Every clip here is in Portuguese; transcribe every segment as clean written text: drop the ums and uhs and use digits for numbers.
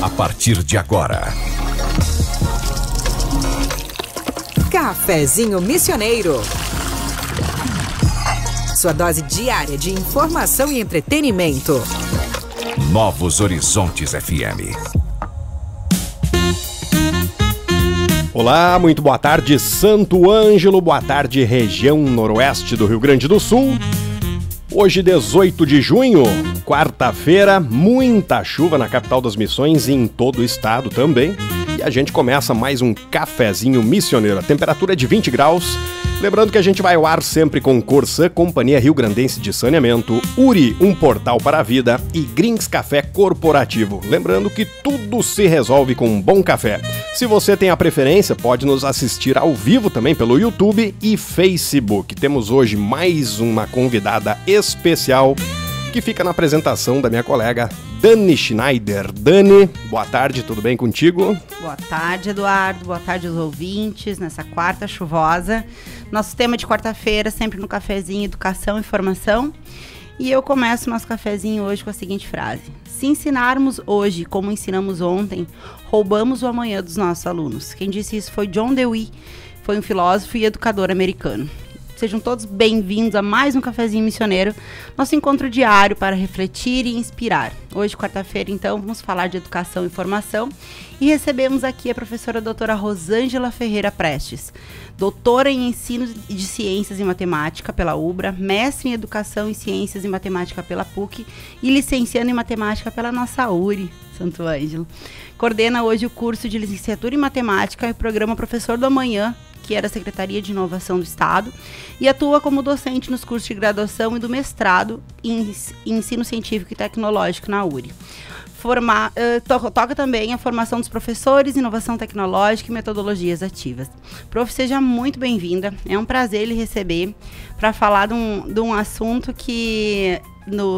A partir de agora, Cafezinho Missioneiro. Sua dose diária de informação e entretenimento. Novos Horizontes FM. Olá, muito boa tarde, Santo Ângelo, boa tarde, região noroeste do Rio Grande do Sul. Hoje, 18 de junho, quarta-feira, muita chuva na capital das Missões e em todo o estado também. E a gente começa mais um Cafezinho Missioneiro. A temperatura é de 20 graus. Lembrando que a gente vai ao ar sempre com Corsã, Companhia Rio Grandense de Saneamento, Uri, um portal para a vida e Grins Café Corporativo. Lembrando que tudo se resolve com um bom café. Se você tem a preferência, pode nos assistir ao vivo também pelo YouTube e Facebook. Temos hoje mais uma convidada especial que fica na apresentação da minha colega Dani Schneider. Dani, boa tarde, tudo bem contigo? Boa tarde, Eduardo, boa tarde aos ouvintes, nessa quarta chuvosa. Nosso tema de quarta-feira, sempre no cafezinho, educação e formação. E eu começo nosso cafezinho hoje com a seguinte frase: se ensinarmos hoje como ensinamos ontem, roubamos o amanhã dos nossos alunos. Quem disse isso foi John Dewey, foi um filósofo e educador americano. Sejam todos bem-vindos a mais um Cafezinho Missioneiro, nosso encontro diário para refletir e inspirar. Hoje, quarta-feira, então, vamos falar de educação e formação e recebemos aqui a professora doutora Rosângela Ferreira Prestes, doutora em ensino de ciências e matemática pela UBRA, mestre em educação e ciências e matemática pela PUC e licenciando em matemática pela nossa URI, Santo Ângelo. Coordena hoje o curso de licenciatura em matemática e o programa Professor do Amanhã, que é da Secretaria de Inovação do Estado, e atua como docente nos cursos de graduação e do mestrado em ensino científico e tecnológico na URI. Toca também a formação dos professores, inovação tecnológica e metodologias ativas. Prof, seja muito bem-vinda, é um prazer lhe receber para falar de um assunto que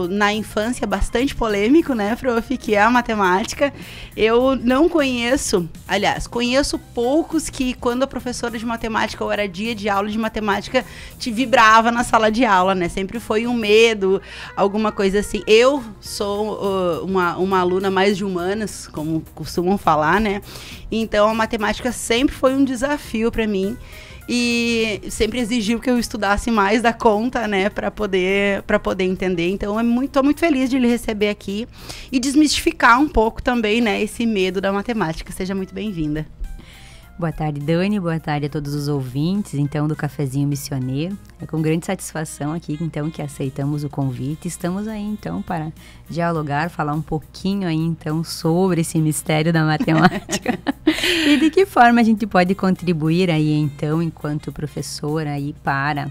na infância bastante polêmico, né, prof, que é a matemática. Eu não conheço, aliás, conheço poucos que quando a professora de matemática ou era dia de aula de matemática te vibrava na sala de aula, né, sempre foi um medo, alguma coisa assim. Eu sou uma aluna mais de humanas, como costumam falar, né, então a matemática sempre foi um desafio para mim. E sempre exigiu que eu estudasse mais da conta, né, para poder entender. Então, tô muito feliz de lhe receber aqui e desmistificar um pouco também, né, esse medo da matemática. Seja muito bem-vinda. Boa tarde, Dani. Boa tarde a todos os ouvintes, então, do Cafezinho Missioneiro. É com grande satisfação aqui, então, que aceitamos o convite. Estamos aí, então, para dialogar, falar um pouquinho aí, então, sobre esse mistério da matemática. E de que forma a gente pode contribuir aí, então, enquanto professora aí para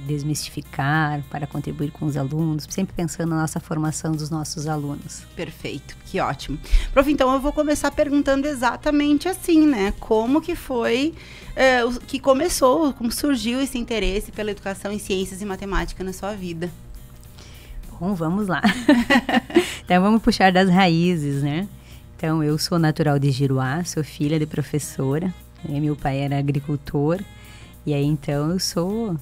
desmistificar, para contribuir com os alunos, sempre pensando na nossa formação dos nossos alunos. Perfeito, que ótimo. Prof, então eu vou começar perguntando exatamente assim, né? Como que foi que começou, como surgiu esse interesse pela educação em ciências e matemática na sua vida? Bom, vamos lá. Então vamos puxar das raízes, né? Então eu sou natural de Giruá, sou filha de professora, né? Meu pai era agricultor, e aí então eu sou...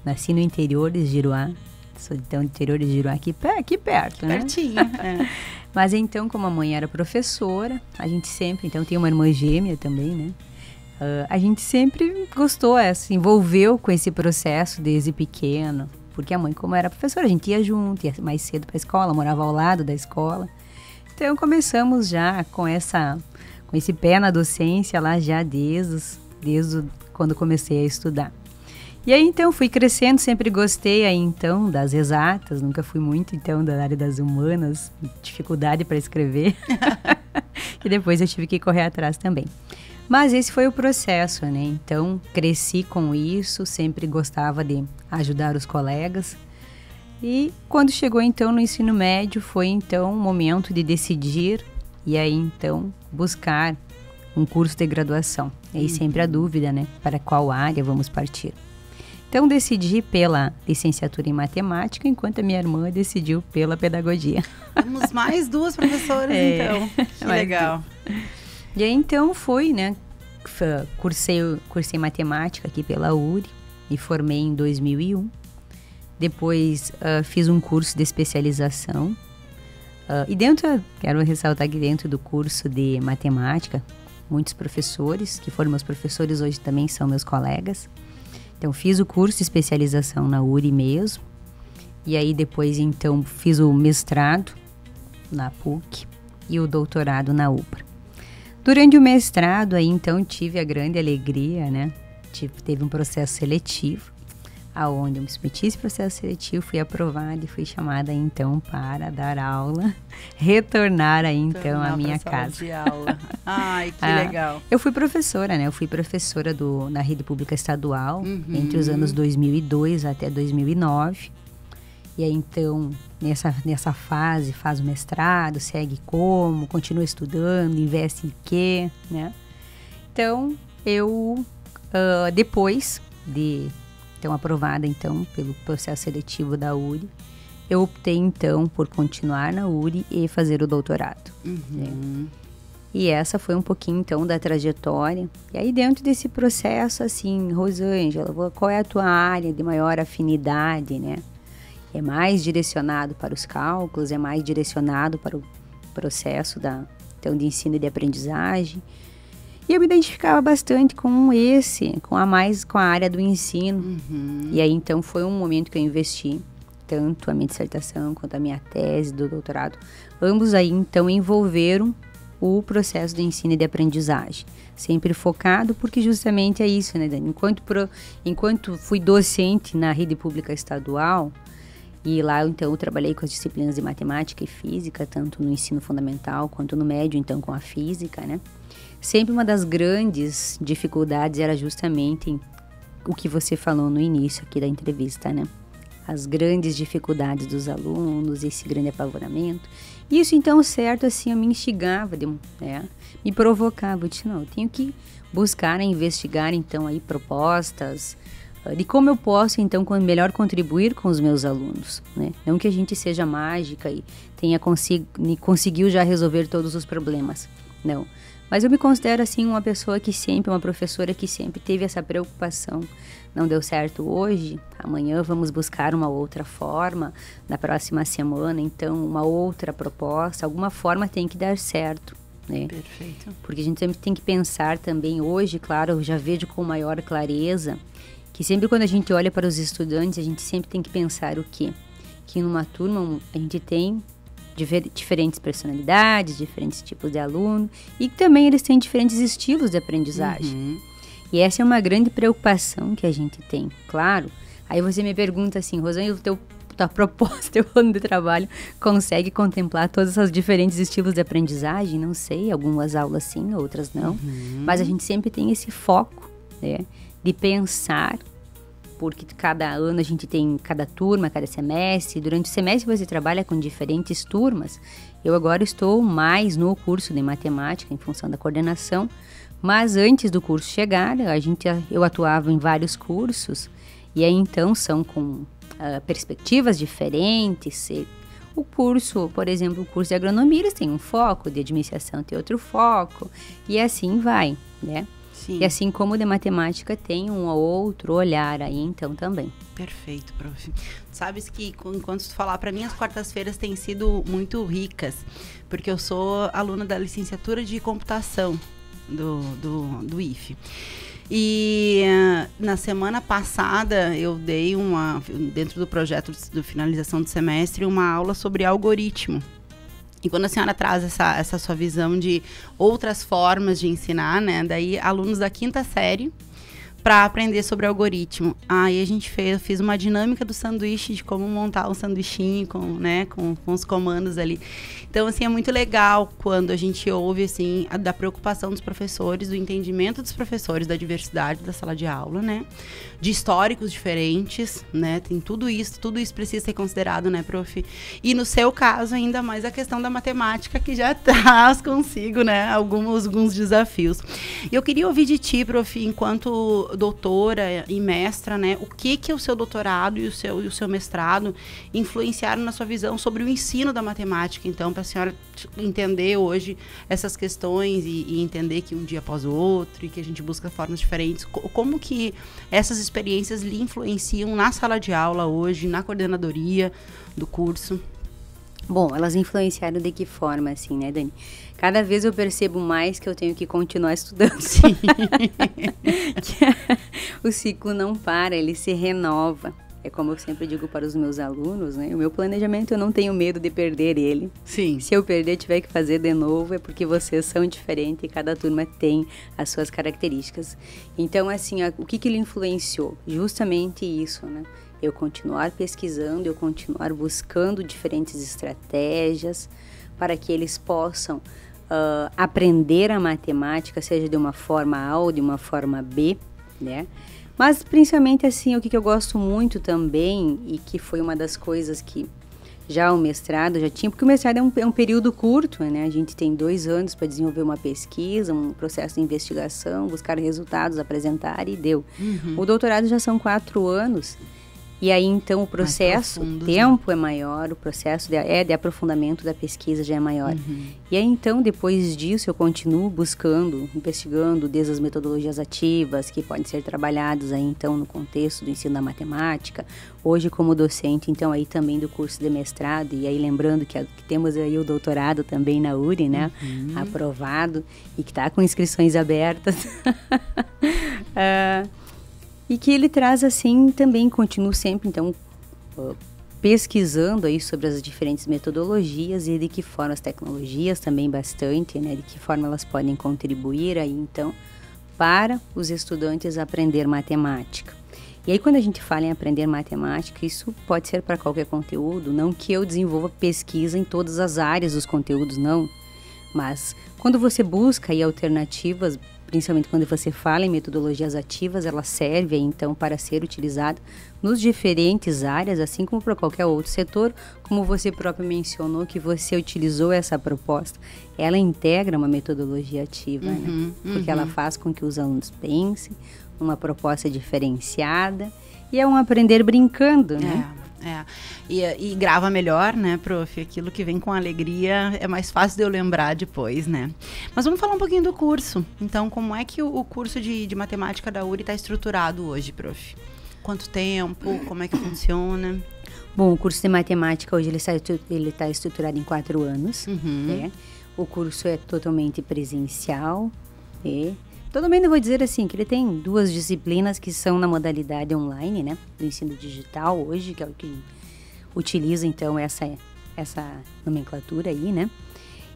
nasci no interior de Giruá, sou então do interior de Giruá, aqui perto, né? Pertinho, é. Mas então, como a mãe era professora, a gente sempre, então tem uma irmã gêmea também, né? A gente sempre gostou, se envolveu com esse processo desde pequeno, porque a mãe, como era professora, a gente ia junto, ia mais cedo para a escola, morava ao lado da escola. Então começamos já com esse pé na docência lá já desde quando comecei a estudar. E aí, então, fui crescendo, sempre gostei aí, então, das exatas, nunca fui muito, então, da área das humanas, dificuldade para escrever, e depois eu tive que correr atrás também. Mas esse foi o processo, né? Então, cresci com isso, sempre gostava de ajudar os colegas, e quando chegou, então, no ensino médio, foi, então, o momento de decidir, e aí, então, buscar um curso de graduação. E aí sempre a dúvida, né? Para qual área vamos partir. Então, decidi pela licenciatura em matemática, enquanto a minha irmã decidiu pela pedagogia. Temos mais duas professoras, então. Que legal. E aí, então, fui, né? Cursei matemática aqui pela URI, me formei em 2001. Depois fiz um curso de especialização. E quero ressaltar que dentro do curso de matemática, muitos professores, que foram meus professores hoje também são meus colegas. Então fiz o curso de especialização na URI mesmo. E aí depois então fiz o mestrado na PUC e o doutorado na UPRA. Durante o mestrado aí então tive a grande alegria, né? Teve um processo seletivo, aonde eu me submeti esse processo seletivo, fui aprovada e fui chamada então para dar aula, retornar aí então à minha casa. De aula. Ai, que legal. Eu fui professora, né? Eu fui professora na rede pública estadual entre os anos 2002 até 2009. E aí então, nessa fase, faz o mestrado, segue como, continua estudando, investe em quê, né? Então, eu, depois de então aprovada então pelo processo seletivo da URI, eu optei então por continuar na URI e fazer o doutorado. Né? E essa foi um pouquinho então da trajetória. E aí dentro desse processo assim, Rosângela, qual é a tua área de maior afinidade, né? É mais direcionado para os cálculos, é mais direcionado para o processo de ensino e de aprendizagem. E eu me identificava bastante com a área do ensino. E aí, então, foi um momento que eu investi tanto a minha dissertação quanto a minha tese do doutorado. Ambos aí, então, envolveram o processo de ensino e de aprendizagem. Sempre focado, porque justamente é isso, né, Dani? Enquanto fui docente na rede pública estadual, e lá, então, eu trabalhei com as disciplinas de matemática e física, tanto no ensino fundamental quanto no médio, então, com a física, né? Sempre uma das grandes dificuldades era justamente o que você falou no início aqui da entrevista, né? As grandes dificuldades dos alunos, esse grande apavoramento. Isso, então, certo, assim, eu me instigava, né? Me provocava. Eu disse, não, eu tenho que buscar, investigar, então, aí propostas de como eu posso, então, melhor contribuir com os meus alunos, né? Não que a gente seja mágica e conseguiu já resolver todos os problemas, não. Mas eu me considero, assim, uma professora que sempre teve essa preocupação. Não deu certo hoje, amanhã vamos buscar uma outra forma, na próxima semana, então, uma outra proposta, alguma forma tem que dar certo, né? Perfeito. Porque a gente sempre tem que pensar também, hoje, claro, eu já vejo com maior clareza, que sempre quando a gente olha para os estudantes, a gente sempre tem que pensar o quê? Que numa turma a gente tem diferentes personalidades, diferentes tipos de aluno e também eles têm diferentes estilos de aprendizagem. E essa é uma grande preocupação que a gente tem, claro. Aí você me pergunta assim, Rosângela, tua proposta, teu plano de trabalho consegue contemplar todos esses diferentes estilos de aprendizagem? Não sei, algumas aulas sim, outras não. Mas a gente sempre tem esse foco, né, de pensar, porque cada ano a gente tem cada turma, cada semestre. Durante o semestre você trabalha com diferentes turmas. Eu agora estou mais no curso de matemática, em função da coordenação. Mas antes do curso chegar, eu atuava em vários cursos. E aí então são com perspectivas diferentes. O curso, por exemplo, o curso de agronomia, eles têm um foco, de administração tem outro foco. E assim vai, né? Sim. E assim como o de matemática tem um ou outro olhar aí, então, também. Perfeito, prof. Sabes que, enquanto tu falar, para mim as quartas-feiras têm sido muito ricas, porque eu sou aluna da licenciatura de computação do IFE. E na semana passada eu dei dentro do projeto de finalização do semestre, uma aula sobre algoritmo. E quando a senhora traz essa sua visão de outras formas de ensinar, né? Daí, alunos da 5ª série, para aprender sobre algoritmo. Aí a gente fiz uma dinâmica do sanduíche, de como montar um sanduichinho com os comandos ali. Então, assim, é muito legal quando a gente ouve, assim, da preocupação dos professores, do entendimento dos professores, da diversidade da sala de aula, né? De históricos diferentes, né? Tem tudo isso precisa ser considerado, né, prof? E no seu caso, ainda mais a questão da matemática, que já traz consigo, né, alguns desafios. E eu queria ouvir de ti, prof, enquanto doutora e mestra, né, o que o seu doutorado e o seu mestrado influenciaram na sua visão sobre o ensino da matemática, então, para a senhora entender hoje essas questões e entender que um dia após o outro e que a gente busca formas diferentes, como que essas experiências lhe influenciam na sala de aula hoje, na coordenadoria do curso? Bom, elas influenciaram de que forma, assim, né, Dani? Cada vez eu percebo mais que eu tenho que continuar estudando. Sim. O ciclo não para, ele se renova. É como eu sempre digo para os meus alunos, né? O meu planejamento, eu não tenho medo de perder ele. Sim. Se eu perder, tiver que fazer de novo, é porque vocês são diferentes e cada turma tem as suas características. Então, assim, o que ele influenciou? Justamente isso, né? Eu continuar pesquisando, eu continuar buscando diferentes estratégias para que eles possam aprender a matemática, seja de uma forma A ou de uma forma B, né? Mas, principalmente, assim, o que eu gosto muito também, e que foi uma das coisas que já o mestrado já tinha, porque o mestrado é um período curto, né? A gente tem 2 anos para desenvolver uma pesquisa, um processo de investigação, buscar resultados, apresentar e deu. Uhum. O doutorado já são 4 anos. E aí, então, o processo, o tempo é maior, o processo de aprofundamento da pesquisa já é maior. Uhum. E aí, então, depois disso, eu continuo buscando, investigando desde as metodologias ativas, que podem ser trabalhadas aí, então, no contexto do ensino da matemática. Hoje, como docente, então, aí também do curso de mestrado, e aí lembrando que temos aí o doutorado também na URI, né? Uhum. Aprovado, e que está com inscrições abertas. E que ele traz, assim, também continuo sempre, então, pesquisando aí sobre as diferentes metodologias e de que forma as tecnologias também bastante, né, de que forma elas podem contribuir aí, então, para os estudantes aprender matemática. E aí, quando a gente fala em aprender matemática, isso pode ser para qualquer conteúdo, não que eu desenvolva pesquisa em todas as áreas dos conteúdos, não, mas quando você busca aí alternativas, principalmente quando você fala em metodologias ativas, ela serve então para ser utilizada nos diferentes áreas, assim como para qualquer outro setor, como você próprio mencionou que você utilizou essa proposta. Ela integra uma metodologia ativa, né? Porque ela faz com que os alunos pensem uma proposta diferenciada e é um aprender brincando, né? E grava melhor, né, prof? Aquilo que vem com alegria é mais fácil de eu lembrar depois, né? Mas vamos falar um pouquinho do curso. Então, como é que o curso de matemática da URI está estruturado hoje, prof? Quanto tempo? Como é que funciona? Bom, o curso de matemática hoje ele está estruturado em 4 anos. Né? O curso é totalmente presencial. Totalmente, eu vou dizer assim, que ele tem 2 disciplinas que são na modalidade online, né? Do ensino digital hoje, que é o que utiliza, então, essa nomenclatura aí, né?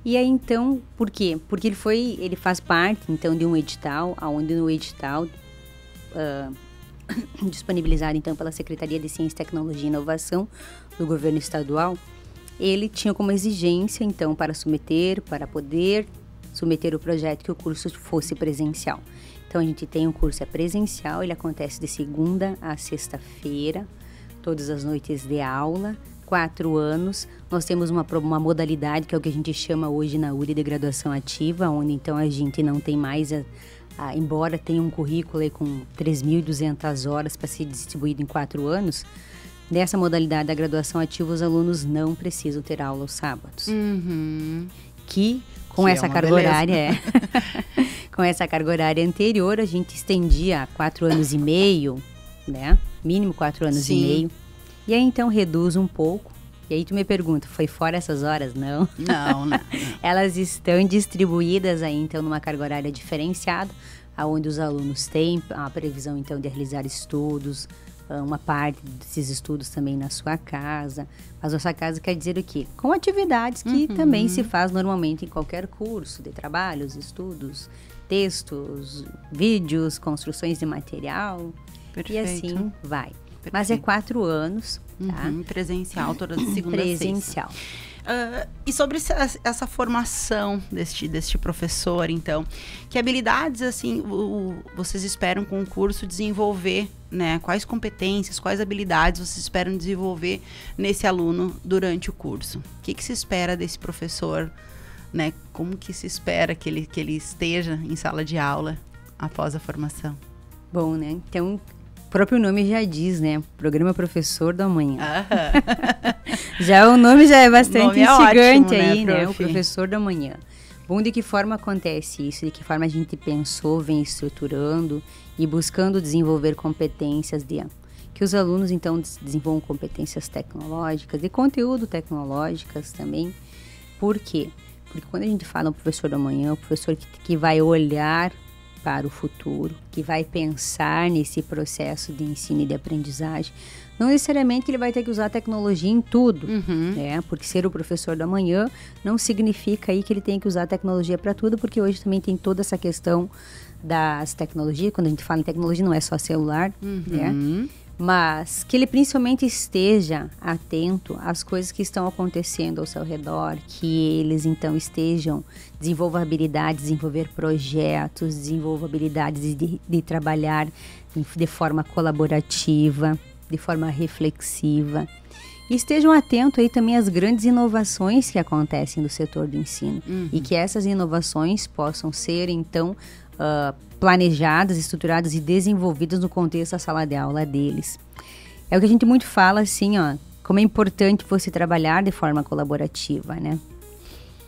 E aí, então, por quê? Porque ele faz parte, então, de um edital, onde no edital, disponibilizado, então, pela Secretaria de Ciência, Tecnologia e Inovação do Governo Estadual, ele tinha como exigência, então, para poder submeter o projeto que o curso fosse presencial. Então, a gente tem um curso presencial, ele acontece de segunda a sexta-feira, todas as noites de aula, 4 anos. Nós temos uma modalidade que é o que a gente chama hoje na URI de graduação ativa, onde então a gente não tem mais, embora tenha um currículo aí com 3.200 horas para ser distribuído em 4 anos, nessa modalidade da graduação ativa os alunos não precisam ter aula aos sábados. Com essa carga horária, com essa carga horária anterior, a gente estendia a 4 anos e meio, né? Mínimo 4 anos e meio. E aí, então, reduz um pouco. E aí, tu me pergunta, foi fora essas horas? Não. Não. Elas estão distribuídas aí, então, numa carga horária diferenciada, onde os alunos têm a previsão, então, de realizar estudos, uma parte desses estudos também na sua casa. Mas nossa casa quer dizer o quê? Com atividades que também se faz normalmente em qualquer curso de trabalhos, estudos, textos, vídeos, construções de material. Perfeito. E assim vai. Perfeito. Mas é 4 anos, tá? Presencial, toda segunda a sexta. Presencial. E sobre essa formação deste professor, então, que habilidades, assim, vocês esperam com o curso desenvolver, né? Quais competências, quais habilidades vocês esperam desenvolver nesse aluno durante o curso? O que se espera desse professor, né? Como que se espera que ele esteja em sala de aula após a formação? Bom, né? Então, o próprio nome já diz, né? Programa Professor da Manhã. Já o nome já é bastante instigante ótimo, aí, né? O Professor da Manhã. Bom, de que forma acontece isso? De que forma a gente pensou, vem estruturando e buscando desenvolver competências que os alunos, então, desenvolvam competências tecnológicas, de conteúdo tecnológicas também. Por quê? Porque quando a gente fala no Professor da Manhã, o professor que vai olhar para o futuro, que vai pensar nesse processo de ensino e de aprendizagem, não necessariamente ele vai ter que usar tecnologia em tudo, né? Porque ser o professor da manhã não significa aí que ele tem que usar tecnologia para tudo, porque hoje também tem toda essa questão das tecnologias. Quando a gente fala em tecnologia, não é só celular, né? Mas que ele principalmente esteja atento às coisas que estão acontecendo ao seu redor, que eles então desenvolvam habilidades, desenvolver projetos, desenvolvam habilidades de trabalhar de forma colaborativa, de forma reflexiva. E estejam atentos aí também às grandes inovações que acontecem no setor do ensino. E que essas inovações possam ser, então, planejadas, estruturadas e desenvolvidas no contexto da sala de aula deles. É o que a gente muito fala, assim, ó, como é importante você trabalhar de forma colaborativa, né?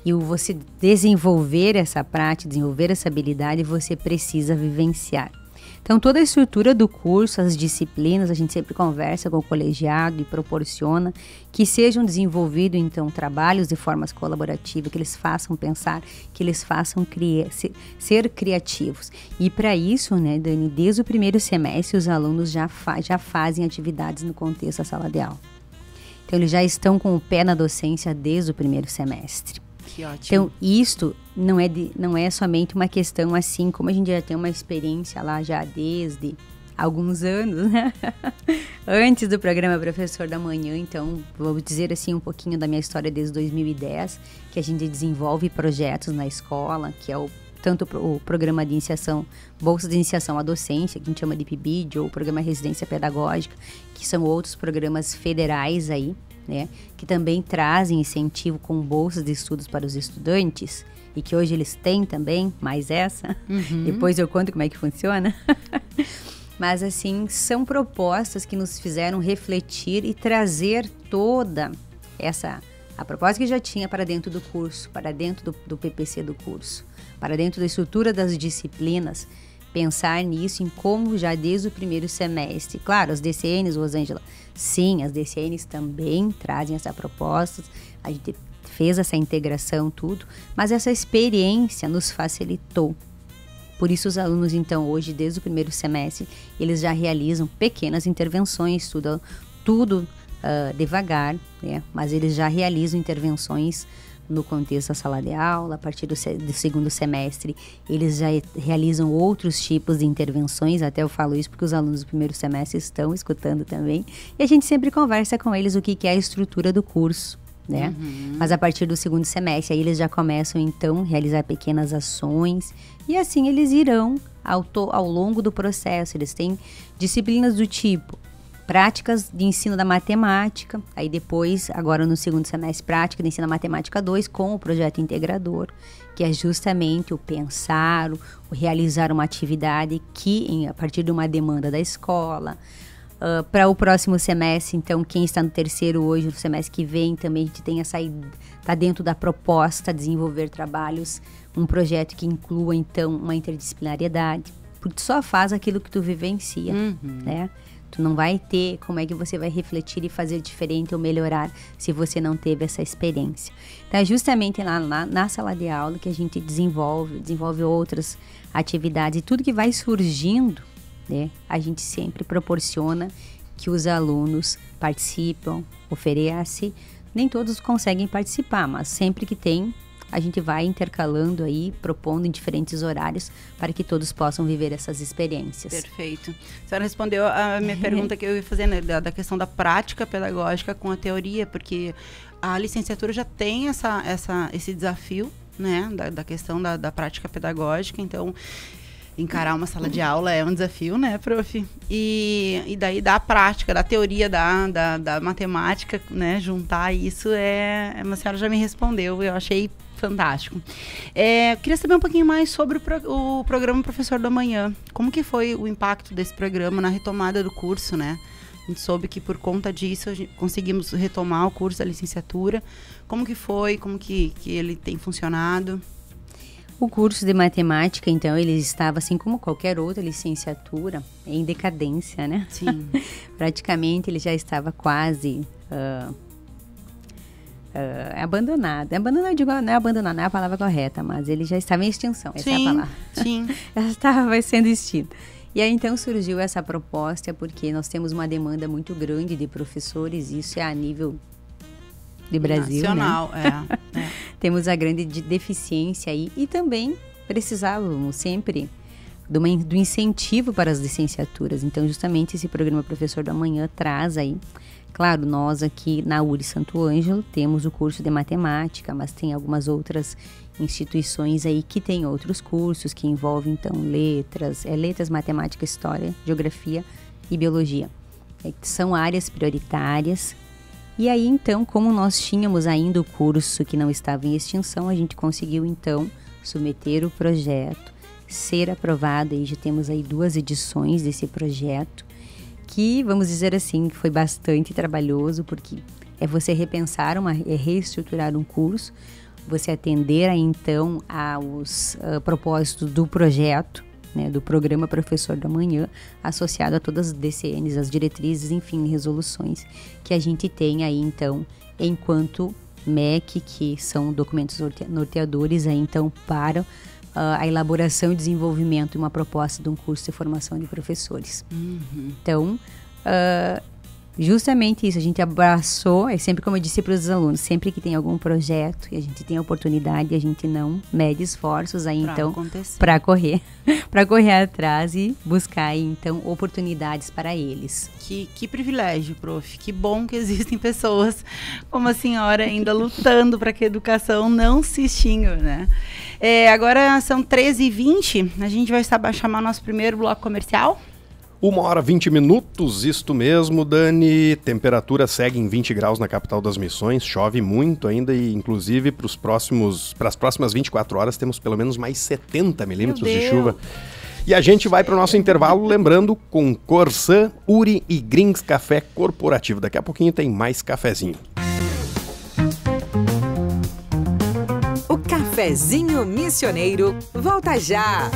E você desenvolver essa prática, desenvolver essa habilidade, você precisa vivenciar. Então, toda a estrutura do curso, as disciplinas, a gente sempre conversa com o colegiado e proporciona que sejam desenvolvidos, então, trabalhos de formas colaborativas, que eles façam pensar, que eles façam ser criativos. E para isso, né, Dani, desde o primeiro semestre, os alunos já fazem atividades no contexto da sala de aula. Então, eles já estão com o pé na docência desde o primeiro semestre. Que ótimo. Então, isto não é somente uma questão assim, como a gente já tem uma experiência lá já desde alguns anos, né? Antes do programa Professor da Manhã, então, vou dizer assim um pouquinho da minha história desde 2010, que a gente desenvolve projetos na escola, que é tanto o programa de iniciação, Bolsa de Iniciação à Docência, que a gente chama de PIBID, ou o programa Residência Pedagógica, que são outros programas federais aí, né, que também trazem incentivo com bolsas de estudos para os estudantes, e que hoje eles têm também, mais essa. Depois eu conto como é que funciona. Mas, assim, são propostas que nos fizeram refletir e trazer toda a proposta que já tinha para dentro do curso, para dentro do PPC do curso, para dentro da estrutura das disciplinas, pensar nisso, em como já desde o primeiro semestre. Claro, as DCNs, Rosângela, sim, as DCNs também trazem essa proposta, a gente fez essa integração, tudo, mas essa experiência nos facilitou. Por isso os alunos, então, hoje, desde o primeiro semestre, eles já realizam pequenas intervenções, estudam tudo devagar, né? Mas eles já realizam intervenções no contexto da sala de aula. A partir do segundo semestre, eles já realizam outros tipos de intervenções. Até eu falo isso porque os alunos do primeiro semestre estão escutando também. E a gente sempre conversa com eles o que é a estrutura do curso, né? Mas a partir do segundo semestre, aí eles já começam, então, a realizar pequenas ações. E assim eles irão ao longo do processo. Eles têm disciplinas do tipo práticas de ensino da matemática, aí depois, agora no segundo semestre, prática de ensino da matemática 2 com o projeto integrador, que é justamente o pensar, o realizar uma atividade a partir de uma demanda da escola. Para o próximo semestre, então, quem está no terceiro hoje, no semestre que vem, também a gente tem está dentro da proposta desenvolver trabalhos, um projeto que inclua, então, uma interdisciplinariedade, porque tu só faz aquilo que tu vivencia, né? Tu não vai ter como é que você vai refletir e fazer diferente ou melhorar se você não teve essa experiência. Então, é justamente lá na sala de aula que a gente desenvolve outras atividades. E tudo que vai surgindo, né, a gente sempre proporciona que os alunos participam, oferecem. Nem todos conseguem participar, mas sempre que tem, a gente vai intercalando aí, propondo em diferentes horários para que todos possam viver essas experiências. Perfeito. A senhora respondeu a minha pergunta que eu ia fazer, né, da questão da prática pedagógica com a teoria, porque a licenciatura já tem esse desafio, né, da questão da prática pedagógica. Então, encarar uma sala de aula é um desafio, né, prof? E daí da prática, da teoria, da matemática, né, juntar isso a senhora já me respondeu. Eu achei Fantástico. Queria saber um pouquinho mais sobre o programa Professor do Amanhã. Como que foi o impacto desse programa na retomada do curso, né? A gente soube que por conta disso conseguimos retomar o curso da licenciatura. Como que foi? Como que ele tem funcionado? O curso de matemática, então, ele estava, assim como qualquer outra licenciatura, em decadência, né? Sim. Praticamente ele já estava quase abandonado. Abandonado, eu digo, não é abandonado, não é a palavra correta, mas ele já estava em extinção, essa é a palavra. Sim. Já estava sendo extinto. E aí, então, surgiu essa proposta, porque nós temos uma demanda muito grande de professores, isso é a nível de Brasil, nacional, né? Temos a grande deficiência aí e também precisávamos sempre do incentivo para as licenciaturas. Então, justamente esse programa Professor do Amanhã traz aí, claro, nós aqui na URI Santo Ângelo temos o curso de matemática, mas tem algumas outras instituições aí que têm outros cursos que envolvem, então, letras, matemática, história, geografia e biologia. São áreas prioritárias. E aí, então, como nós tínhamos ainda o curso que não estava em extinção, a gente conseguiu, então, submeter o projeto, ser aprovado, e já temos aí 2 edições desse projeto, que, vamos dizer assim, foi bastante trabalhoso, porque é você repensar, reestruturar um curso, você atender aí, então, aos propósitos do projeto, né, do programa Professor do Amanhã, associado a todas as DCNs, as diretrizes, enfim, resoluções que a gente tem aí, então, enquanto MEC, que são documentos norteadores aí, então, para a elaboração e desenvolvimento de uma proposta de um curso de formação de professores. Uhum. Então, justamente isso, a gente abraçou, é sempre como eu disse para os alunos, sempre que tem algum projeto e a gente tem a oportunidade, a gente não mede esforços aí, então, para correr atrás e buscar aí, então, oportunidades para eles. Que privilégio, prof. Que bom que existem pessoas como a senhora ainda lutando para que a educação não se extinga, né? Agora são 13h20, a gente vai chamar nosso primeiro bloco comercial. 1h20, isto mesmo, Dani. Temperatura segue em 20 graus na capital das Missões, chove muito ainda e, inclusive, para as próximas 24 horas temos pelo menos mais 70 milímetros de chuva. E a gente vai para o nosso intervalo, lembrando, com Corsã, URI e Grings Café Corporativo. Daqui a pouquinho tem mais cafezinho. O Cafezinho Missioneiro volta já!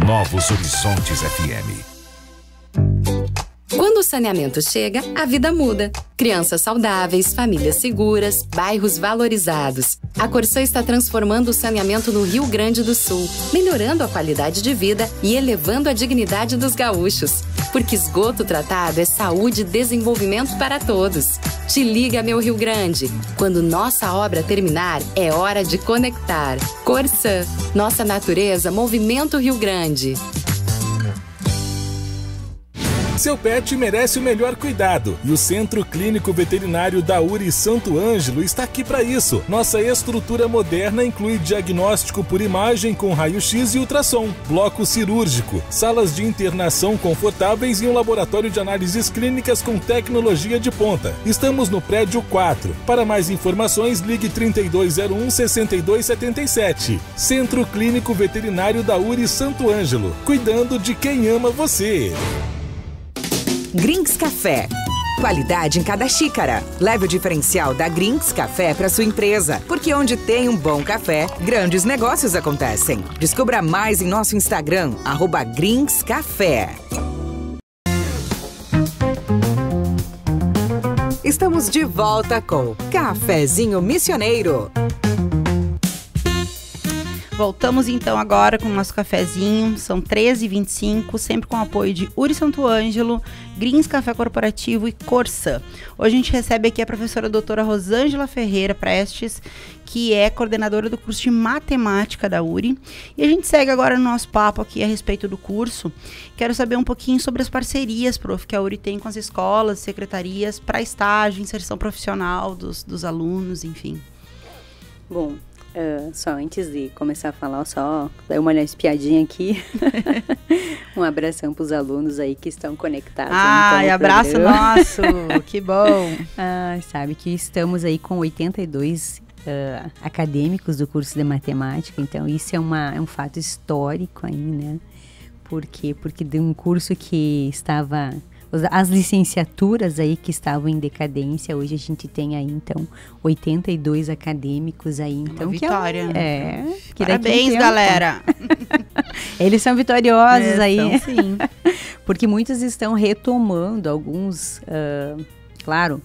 Novos Horizontes FM. Quando o saneamento chega, a vida muda. Crianças saudáveis, famílias seguras, bairros valorizados. A Corsã está transformando o saneamento no Rio Grande do Sul, melhorando a qualidade de vida e elevando a dignidade dos gaúchos. Porque esgoto tratado é saúde e desenvolvimento para todos. Te liga, meu Rio Grande. Quando nossa obra terminar, é hora de conectar. Corsã, nossa natureza, movimento Rio Grande. Seu pet merece o melhor cuidado e o Centro Clínico Veterinário da URI Santo Ângelo está aqui para isso. Nossa estrutura moderna inclui diagnóstico por imagem com raio-x e ultrassom, bloco cirúrgico, salas de internação confortáveis e um laboratório de análises clínicas com tecnologia de ponta. Estamos no prédio 4. Para mais informações, ligue 3201-6277. Centro Clínico Veterinário da URI Santo Ângelo, cuidando de quem ama você. Grings Café. Qualidade em cada xícara. Leve o diferencial da Grings Café para sua empresa, porque onde tem um bom café, grandes negócios acontecem. Descubra mais em nosso Instagram, @GringsCafé. Estamos de volta com Cafezinho Missioneiro. Voltamos então agora com o nosso cafezinho, são 13h25, sempre com o apoio de URI Santo Ângelo, Grings Café Corporativo e Corsã. Hoje a gente recebe aqui a professora doutora Rosângela Ferreira Prestes, que é coordenadora do curso de matemática da URI. E a gente segue agora no nosso papo aqui a respeito do curso. Quero saber um pouquinho sobre as parcerias, prof, que a URI tem com as escolas, secretarias, para estágio, inserção profissional dos alunos, enfim. Bom, só antes de começar a falar, só dar uma espiadinha aqui. Um abração para os alunos aí que estão conectados. Abraço nosso, que bom. Sabe que estamos aí com 82 acadêmicos do curso de matemática. Então, isso é um fato histórico aí, né? Por quê? Porque de um curso que estava... As licenciaturas aí que estavam em decadência, hoje a gente tem aí, então, 82 acadêmicos aí. Então, uma vitória, né? Parabéns, galera! Eles são vitoriosos aí. São, sim. Porque muitos estão retomando, alguns, claro,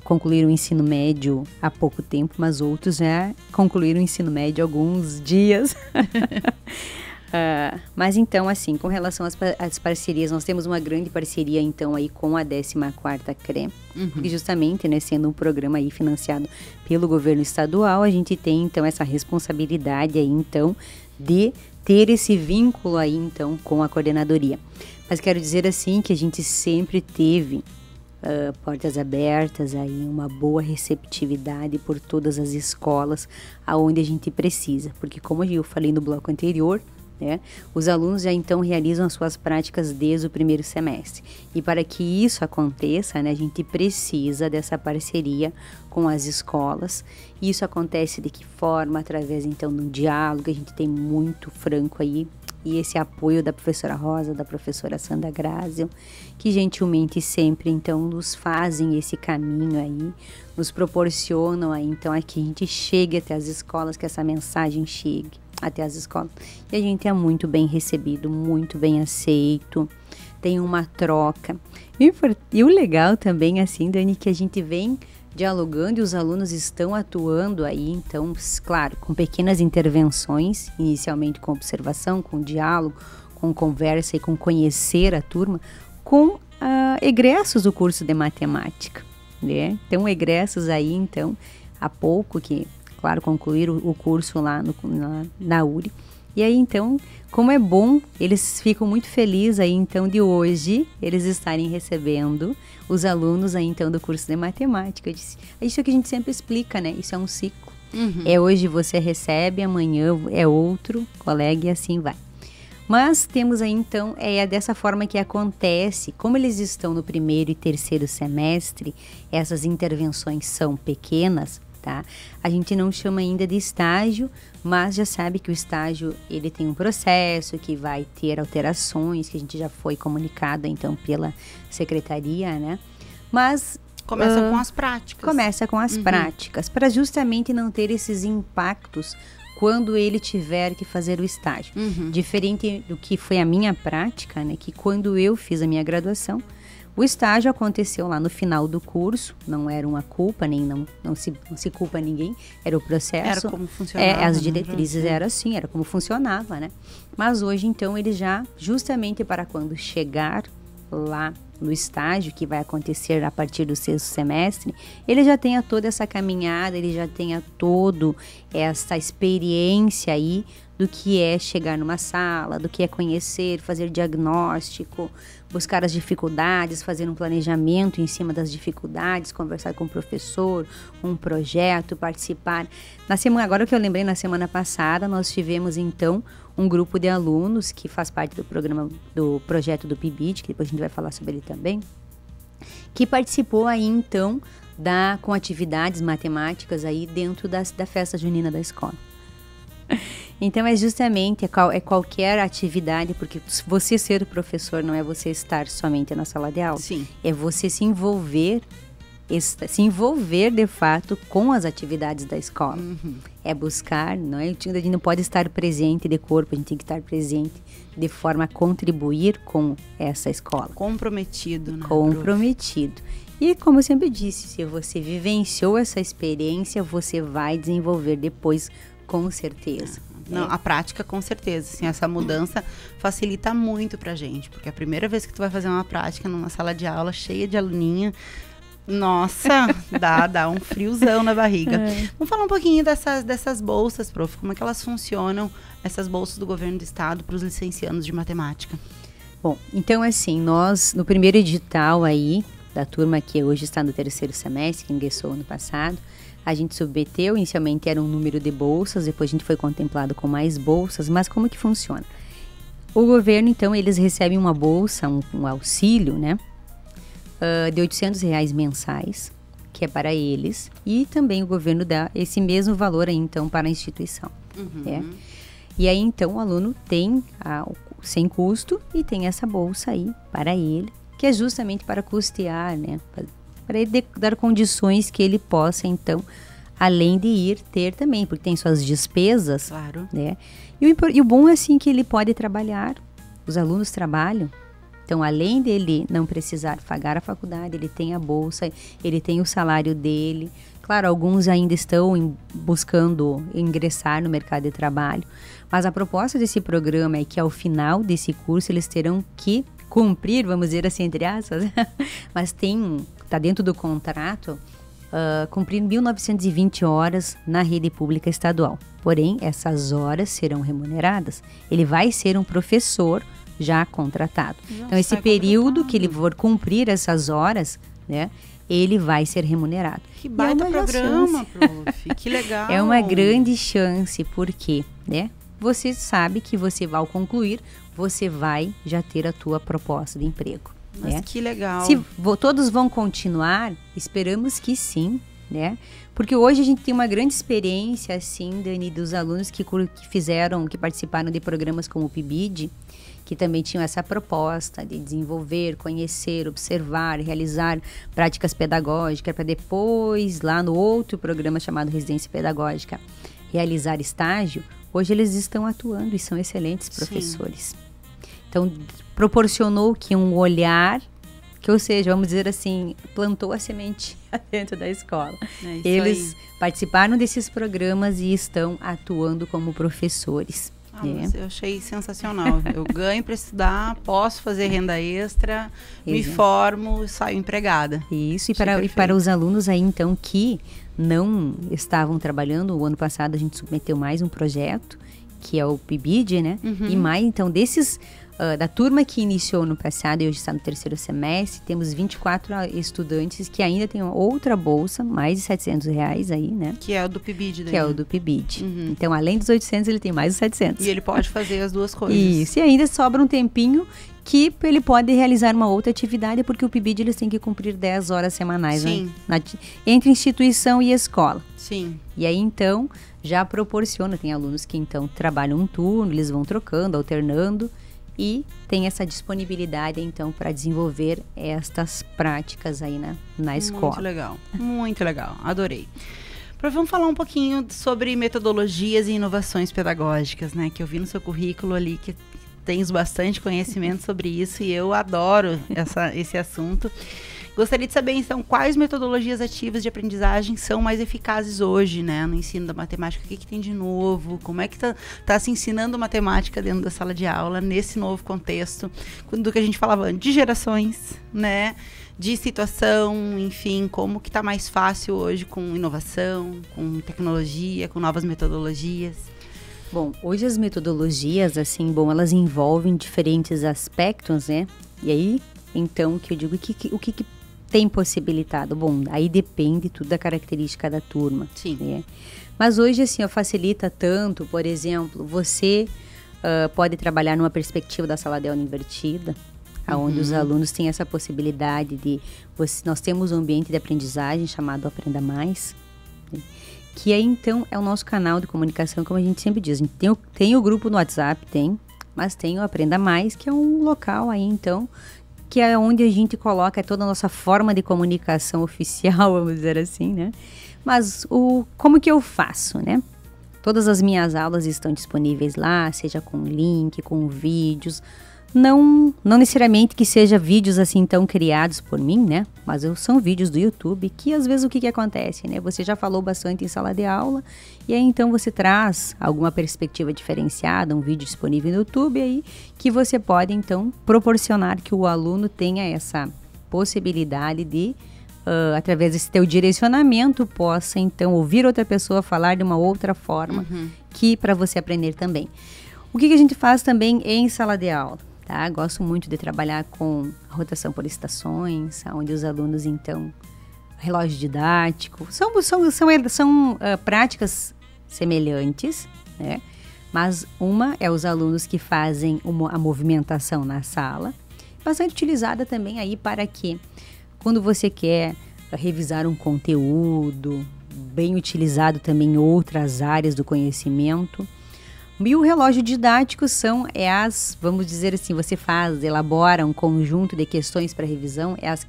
concluíram o ensino médio há pouco tempo, mas outros já concluíram o ensino médio há alguns dias. Mas então, assim, com relação às parcerias, nós temos uma grande parceria, então, aí com a 14ª CRE, porque justamente, né, sendo um programa aí financiado pelo governo estadual, a gente tem, então, essa responsabilidade aí, então, de ter esse vínculo aí, então, com a coordenadoria. Mas quero dizer, assim, que a gente sempre teve portas abertas aí, uma boa receptividade por todas as escolas aonde a gente precisa, porque como eu falei no bloco anterior, né, os alunos já então realizam as suas práticas desde o primeiro semestre. E para que isso aconteça, né, a gente precisa dessa parceria com as escolas. E isso acontece de que forma? Através então do diálogo, a gente tem muito franco aí, e esse apoio da professora Rosa, da professora Sandra Grazio, que gentilmente sempre então nos fazem esse caminho aí, nos proporcionam aí então a que a gente chegue até as escolas, que essa mensagem chegue até as escolas. E a gente é muito bem recebido, muito bem aceito, tem uma troca. E o legal também, assim, Dani, que a gente vem dialogando e os alunos estão atuando aí, então, claro, com pequenas intervenções, inicialmente com observação, com diálogo, com conversa e com conhecer a turma, com egressos do curso de matemática, né? Então, egressos aí, então, há pouco que, claro, concluíram o curso lá na URI. E aí, então, como é bom, eles ficam muito felizes aí, então, de hoje, eles estarem recebendo os alunos aí, então, do curso de matemática. Isso que a gente sempre explica, né? Isso é um ciclo. É hoje você recebe, amanhã é outro colega e assim vai. Mas temos aí, então, dessa forma que acontece. Como eles estão no primeiro e terceiro semestre, essas intervenções são pequenas, tá? A gente não chama ainda de estágio, mas já sabe que o estágio ele tem um processo que vai ter alterações, que a gente já foi comunicado então pela secretaria, né? Mas começa com as práticas. Começa com as práticas, para justamente não ter esses impactos quando ele tiver que fazer o estágio. Diferente do que foi a minha prática, né? Que quando eu fiz a minha graduação, o estágio aconteceu lá no final do curso, não era uma culpa, nem não se culpa ninguém, era o processo. Era como funcionava. As diretrizes eram assim, era como funcionava, né? Mas hoje, então, ele já, justamente para quando chegar lá no estágio, que vai acontecer a partir do sexto semestre, ele já tenha toda essa caminhada, ele já tenha toda essa experiência aí do que é chegar numa sala, do que é conhecer, fazer diagnóstico, buscar as dificuldades, fazer um planejamento em cima das dificuldades, conversar com o professor, um projeto, participar. Agora que eu lembrei, na semana passada, nós tivemos então um grupo de alunos que faz parte do programa, do projeto do PIBID, que depois a gente vai falar sobre ele também, que participou aí então com atividades matemáticas aí dentro da festa junina da escola. Então é justamente qualquer atividade, porque você ser professor não é você estar somente na sala de aula. Sim. É você se envolver de fato com as atividades da escola. É buscar, não é? A gente não pode estar presente de corpo, a gente tem que estar presente de forma a contribuir com essa escola. Comprometido, né? Comprometido. E como eu sempre disse, se você vivenciou essa experiência, você vai desenvolver depois, com certeza. Não, a prática, com certeza. Assim, essa mudança facilita muito pra gente, porque a primeira vez que tu vai fazer uma prática numa sala de aula cheia de aluninha, nossa, dá um friozão na barriga. Vamos falar um pouquinho dessas bolsas, prof. Como é que elas funcionam, essas bolsas do governo do estado para os licenciados de matemática? Bom, então assim, nós no primeiro edital aí, da turma que hoje está no terceiro semestre, que ingressou ano passado, a gente submeteu, inicialmente era um número de bolsas, depois a gente foi contemplado com mais bolsas, mas como que funciona? O governo, então, eles recebem uma bolsa, um auxílio, né, de R$800 mensais, que é para eles, e também o governo dá esse mesmo valor aí, então, para a instituição. Né? E aí, então, o aluno tem sem custo e tem essa bolsa aí para ele, que é justamente para custear, né? Para ele dar condições que ele possa, então, além de ir, ter também, porque tem suas despesas. Claro. Né? E o bom é, assim, que ele pode trabalhar, os alunos trabalham. Então, além dele não precisar pagar a faculdade, ele tem a bolsa, ele tem o salário dele. Claro, alguns ainda estão buscando ingressar no mercado de trabalho, mas a proposta desse programa é que ao final desse curso eles terão que cumprir, vamos dizer assim, entre aspas, mas está dentro do contrato, cumprir 1.920 horas na rede pública estadual. Porém, essas horas serão remuneradas. Ele vai ser um professor já contratado. Então, esse período que ele for cumprir essas horas, né, ele vai ser remunerado. Que baita programa, prof. Que legal. É uma grande chance, porque, né, você sabe que ao concluir, você vai já ter a tua proposta de emprego. Mas né? Que legal. Se todos vão continuar, esperamos que sim, né? Porque hoje a gente tem uma grande experiência, assim, Dani, dos alunos que participaram de programas como o PIBID, que também tinham essa proposta de desenvolver, conhecer, observar, realizar práticas pedagógicas, para depois, lá no outro programa chamado Residência Pedagógica, realizar estágio. Hoje eles estão atuando e são excelentes professores. Sim. Então, proporcionou que um olhar, ou seja, vamos dizer assim, plantou a semente dentro da escola. Eles participaram desses programas e estão atuando como professores. Eu achei sensacional. Eu ganho para estudar, posso fazer renda extra, me formo, saio empregada. Isso, e para os alunos aí, então, que não estavam trabalhando, o ano passado a gente submeteu mais um projeto, que é o PIBID, né? E mais, então, desses... da turma que iniciou no passado e hoje está no 3º semestre, temos 24 estudantes que ainda têm outra bolsa, mais de R$700 aí, né? Que é o do PIBID. Que é o do PIBID. Então, além dos 800, ele tem mais os 700. E ele pode fazer as duas coisas. Isso, e ainda sobra um tempinho que ele pode realizar uma outra atividade, porque o PIBID eles têm que cumprir 10 horas semanais, Sim. Né? Entre instituição e escola. Sim. E aí, então, já proporciona, tem alunos que, então, trabalham um turno, eles vão trocando, alternando, e tem essa disponibilidade, então, para desenvolver estas práticas aí na escola. Muito legal, muito legal, adorei. Vamos falar um pouquinho sobre metodologias e inovações pedagógicas, né? Que eu vi no seu currículo ali que tens bastante conhecimento sobre isso e eu adoro esse assunto. Gostaria de saber, então, quais metodologias ativas de aprendizagem são mais eficazes hoje, né, no ensino da matemática? O que tem de novo? Como é que tá se ensinando matemática dentro da sala de aula, nesse novo contexto, do que a gente falava de gerações, né, de situação, enfim, como que tá mais fácil hoje com inovação, com tecnologia, com novas metodologias? Bom, hoje as metodologias, assim, elas envolvem diferentes aspectos, né, e aí, então, que eu digo, o que tem possibilitado? Bom, aí depende tudo da característica da turma. Sim. Né? Mas hoje, assim, facilita tanto, por exemplo, você pode trabalhar numa perspectiva da sala de aula invertida, onde os alunos têm essa possibilidade de... Nós temos um ambiente de aprendizagem chamado Aprenda Mais, né? Que aí, então, é o nosso canal de comunicação, como a gente sempre diz. A gente tem o grupo no WhatsApp, mas tem o Aprenda Mais, que é um local aí, então... que é onde a gente coloca toda a nossa forma de comunicação oficial, vamos dizer assim, né? Mas como que eu faço, né? Todas as minhas aulas estão disponíveis lá, seja com link, com vídeos. Não necessariamente que seja vídeos assim tão criados por mim, né? Mas são vídeos do YouTube que às vezes o que acontece, né? Você já falou bastante em sala de aula e aí então você traz alguma perspectiva diferenciada, um vídeo disponível no YouTube aí que você pode então proporcionar que o aluno tenha essa possibilidade de, através desse teu direcionamento, possa então ouvir outra pessoa falar de uma outra forma que para você aprender também. O que a gente faz também em sala de aula? Tá? Gosto muito de trabalhar com a rotação por estações, onde os alunos, então, relógio didático, são práticas semelhantes, né? Mas uma é os alunos que fazem a movimentação na sala, bastante utilizada também aí para que, quando você quer revisar um conteúdo, bem utilizado também em outras áreas do conhecimento. E o relógio didático vamos dizer assim, você elabora um conjunto de questões para revisão, as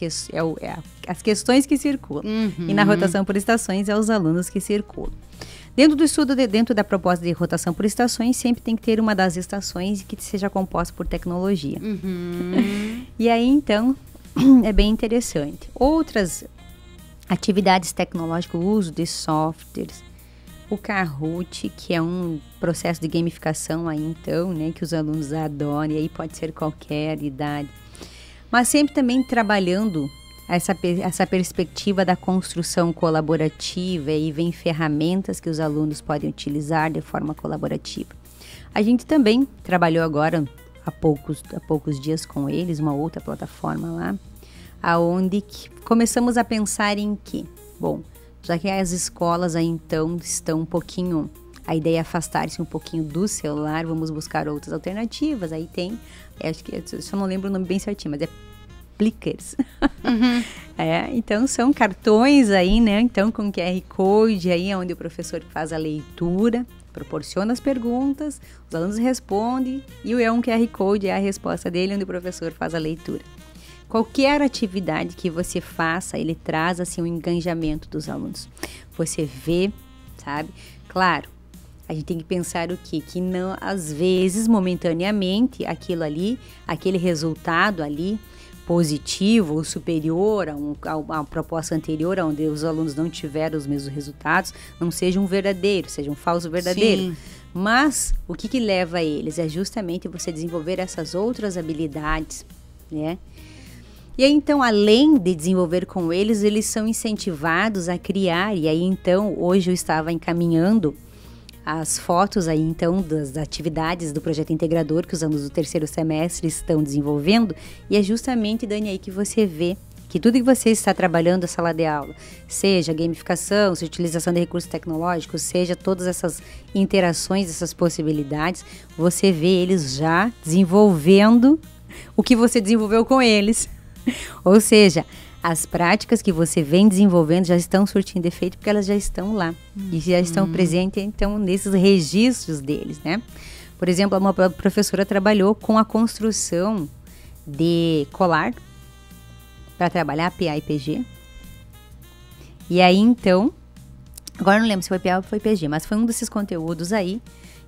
questões que circulam. E na rotação por estações, os alunos que circulam. Dentro do estudo, dentro da proposta de rotação por estações, sempre tem que ter uma das estações que seja composta por tecnologia. E aí, então, é bem interessante. Outras atividades tecnológicas, o uso de softwares, o Kahoot, que é um processo de gamificação aí então, né, que os alunos adoram, e aí pode ser qualquer idade. Mas sempre também trabalhando essa perspectiva da construção colaborativa, e vem ferramentas que os alunos podem utilizar de forma colaborativa. A gente também trabalhou agora, há poucos dias com eles, uma outra plataforma lá, aonde começamos a pensar em que, bom, já que as escolas aí então estão um pouquinho, a ideia é afastar-se um pouquinho do celular, vamos buscar outras alternativas. Aí tem, acho que eu só não lembro o nome bem certinho, mas é Plickers. Então são cartões aí, né? Então com QR Code aí, onde o professor faz a leitura, proporciona as perguntas, os alunos respondem, e um QR Code é a resposta dele, onde o professor faz a leitura. Qualquer atividade que você faça, ele traz assim um engajamento dos alunos. Você vê, sabe? Claro, a gente tem que pensar o quê? Que não, às vezes, momentaneamente, aquele resultado ali, positivo ou superior a uma proposta anterior, onde os alunos não tiveram os mesmos resultados, não seja um verdadeiro, seja um falso verdadeiro. Sim. Mas o que leva a eles? É justamente você desenvolver essas outras habilidades, né? E aí, então, além de desenvolver com eles, eles são incentivados a criar. E aí, então, hoje eu estava encaminhando as fotos aí, então, das atividades do projeto integrador que os alunos do terceiro semestre estão desenvolvendo. E é justamente, Dani, aí que você vê que tudo que você está trabalhando na sala de aula, seja gamificação, seja utilização de recursos tecnológicos, seja todas essas interações, essas possibilidades, você vê eles já desenvolvendo o que você desenvolveu com eles. Ou seja, as práticas que você vem desenvolvendo já estão surtindo efeito porque elas já estão lá e já estão presentes, então, nesses registros deles, né? Por exemplo, uma professora trabalhou com a construção de colar para trabalhar PA e PG. E aí, então, agora não lembro se foi PA ou foi PG, mas foi um desses conteúdos aí.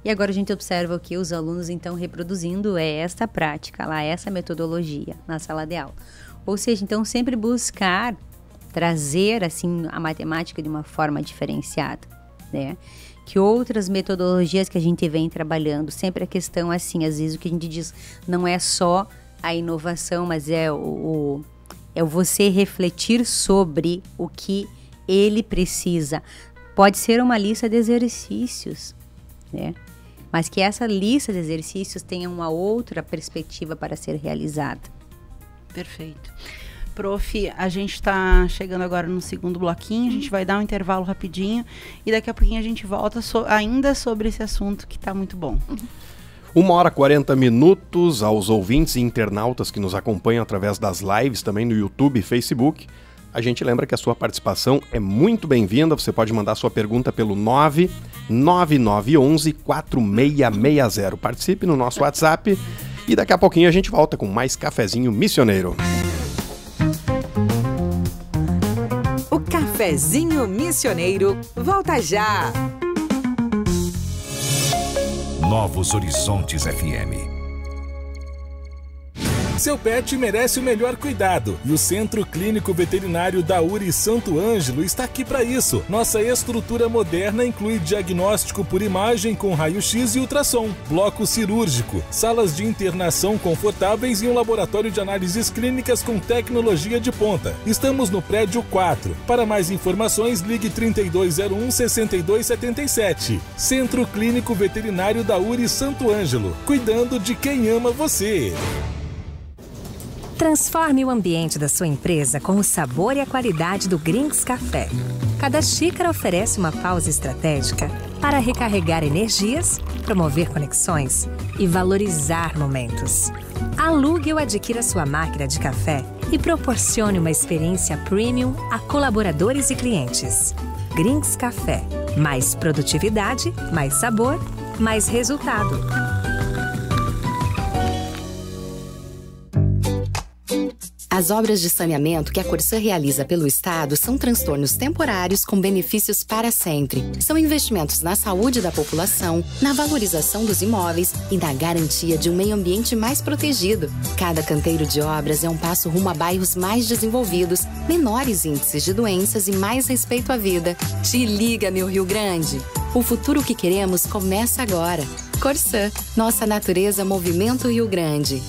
E agora a gente observa o que os alunos, então, reproduzindo esta prática lá, essa metodologia na sala de aula. Ou seja, então, sempre buscar trazer, assim, a matemática de uma forma diferenciada, né? Que outras metodologias que a gente vem trabalhando, sempre a questão, assim, às vezes o que a gente diz não é só a inovação, mas é o você refletir sobre o que ele precisa. Pode ser uma lista de exercícios, né? Mas que essa lista de exercícios tenha uma outra perspectiva para ser realizada. Perfeito. Prof, a gente está chegando agora no segundo bloquinho, a gente vai dar um intervalo rapidinho e daqui a pouquinho a gente volta ainda sobre esse assunto que está muito bom. 1h40 aos ouvintes e internautas que nos acompanham através das lives também no YouTube e Facebook. A gente lembra que a sua participação é muito bem-vinda. Você pode mandar sua pergunta pelo 99911-4660. Participe no nosso WhatsApp e daqui a pouquinho a gente volta com mais Cafezinho Missioneiro. O Cafezinho Missioneiro volta já! Novos Horizontes FM. Seu pet merece o melhor cuidado e o Centro Clínico Veterinário da URI Santo Ângelo está aqui para isso. Nossa estrutura moderna inclui diagnóstico por imagem com raio-x e ultrassom, bloco cirúrgico, salas de internação confortáveis e um laboratório de análises clínicas com tecnologia de ponta. Estamos no prédio 4. Para mais informações, ligue 3201-6277. Centro Clínico Veterinário da URI Santo Ângelo, cuidando de quem ama você. Transforme o ambiente da sua empresa com o sabor e a qualidade do Grinks Café. Cada xícara oferece uma pausa estratégica para recarregar energias, promover conexões e valorizar momentos. Alugue ou adquira sua máquina de café e proporcione uma experiência premium a colaboradores e clientes. Grinks Café. Mais produtividade, mais sabor, mais resultado. As obras de saneamento que a Corsã realiza pelo Estado são transtornos temporários com benefícios para sempre. São investimentos na saúde da população, na valorização dos imóveis e na garantia de um meio ambiente mais protegido. Cada canteiro de obras é um passo rumo a bairros mais desenvolvidos, menores índices de doenças e mais respeito à vida. Te liga, meu Rio Grande! O futuro que queremos começa agora. Corsã, nossa natureza, movimento Rio Grande.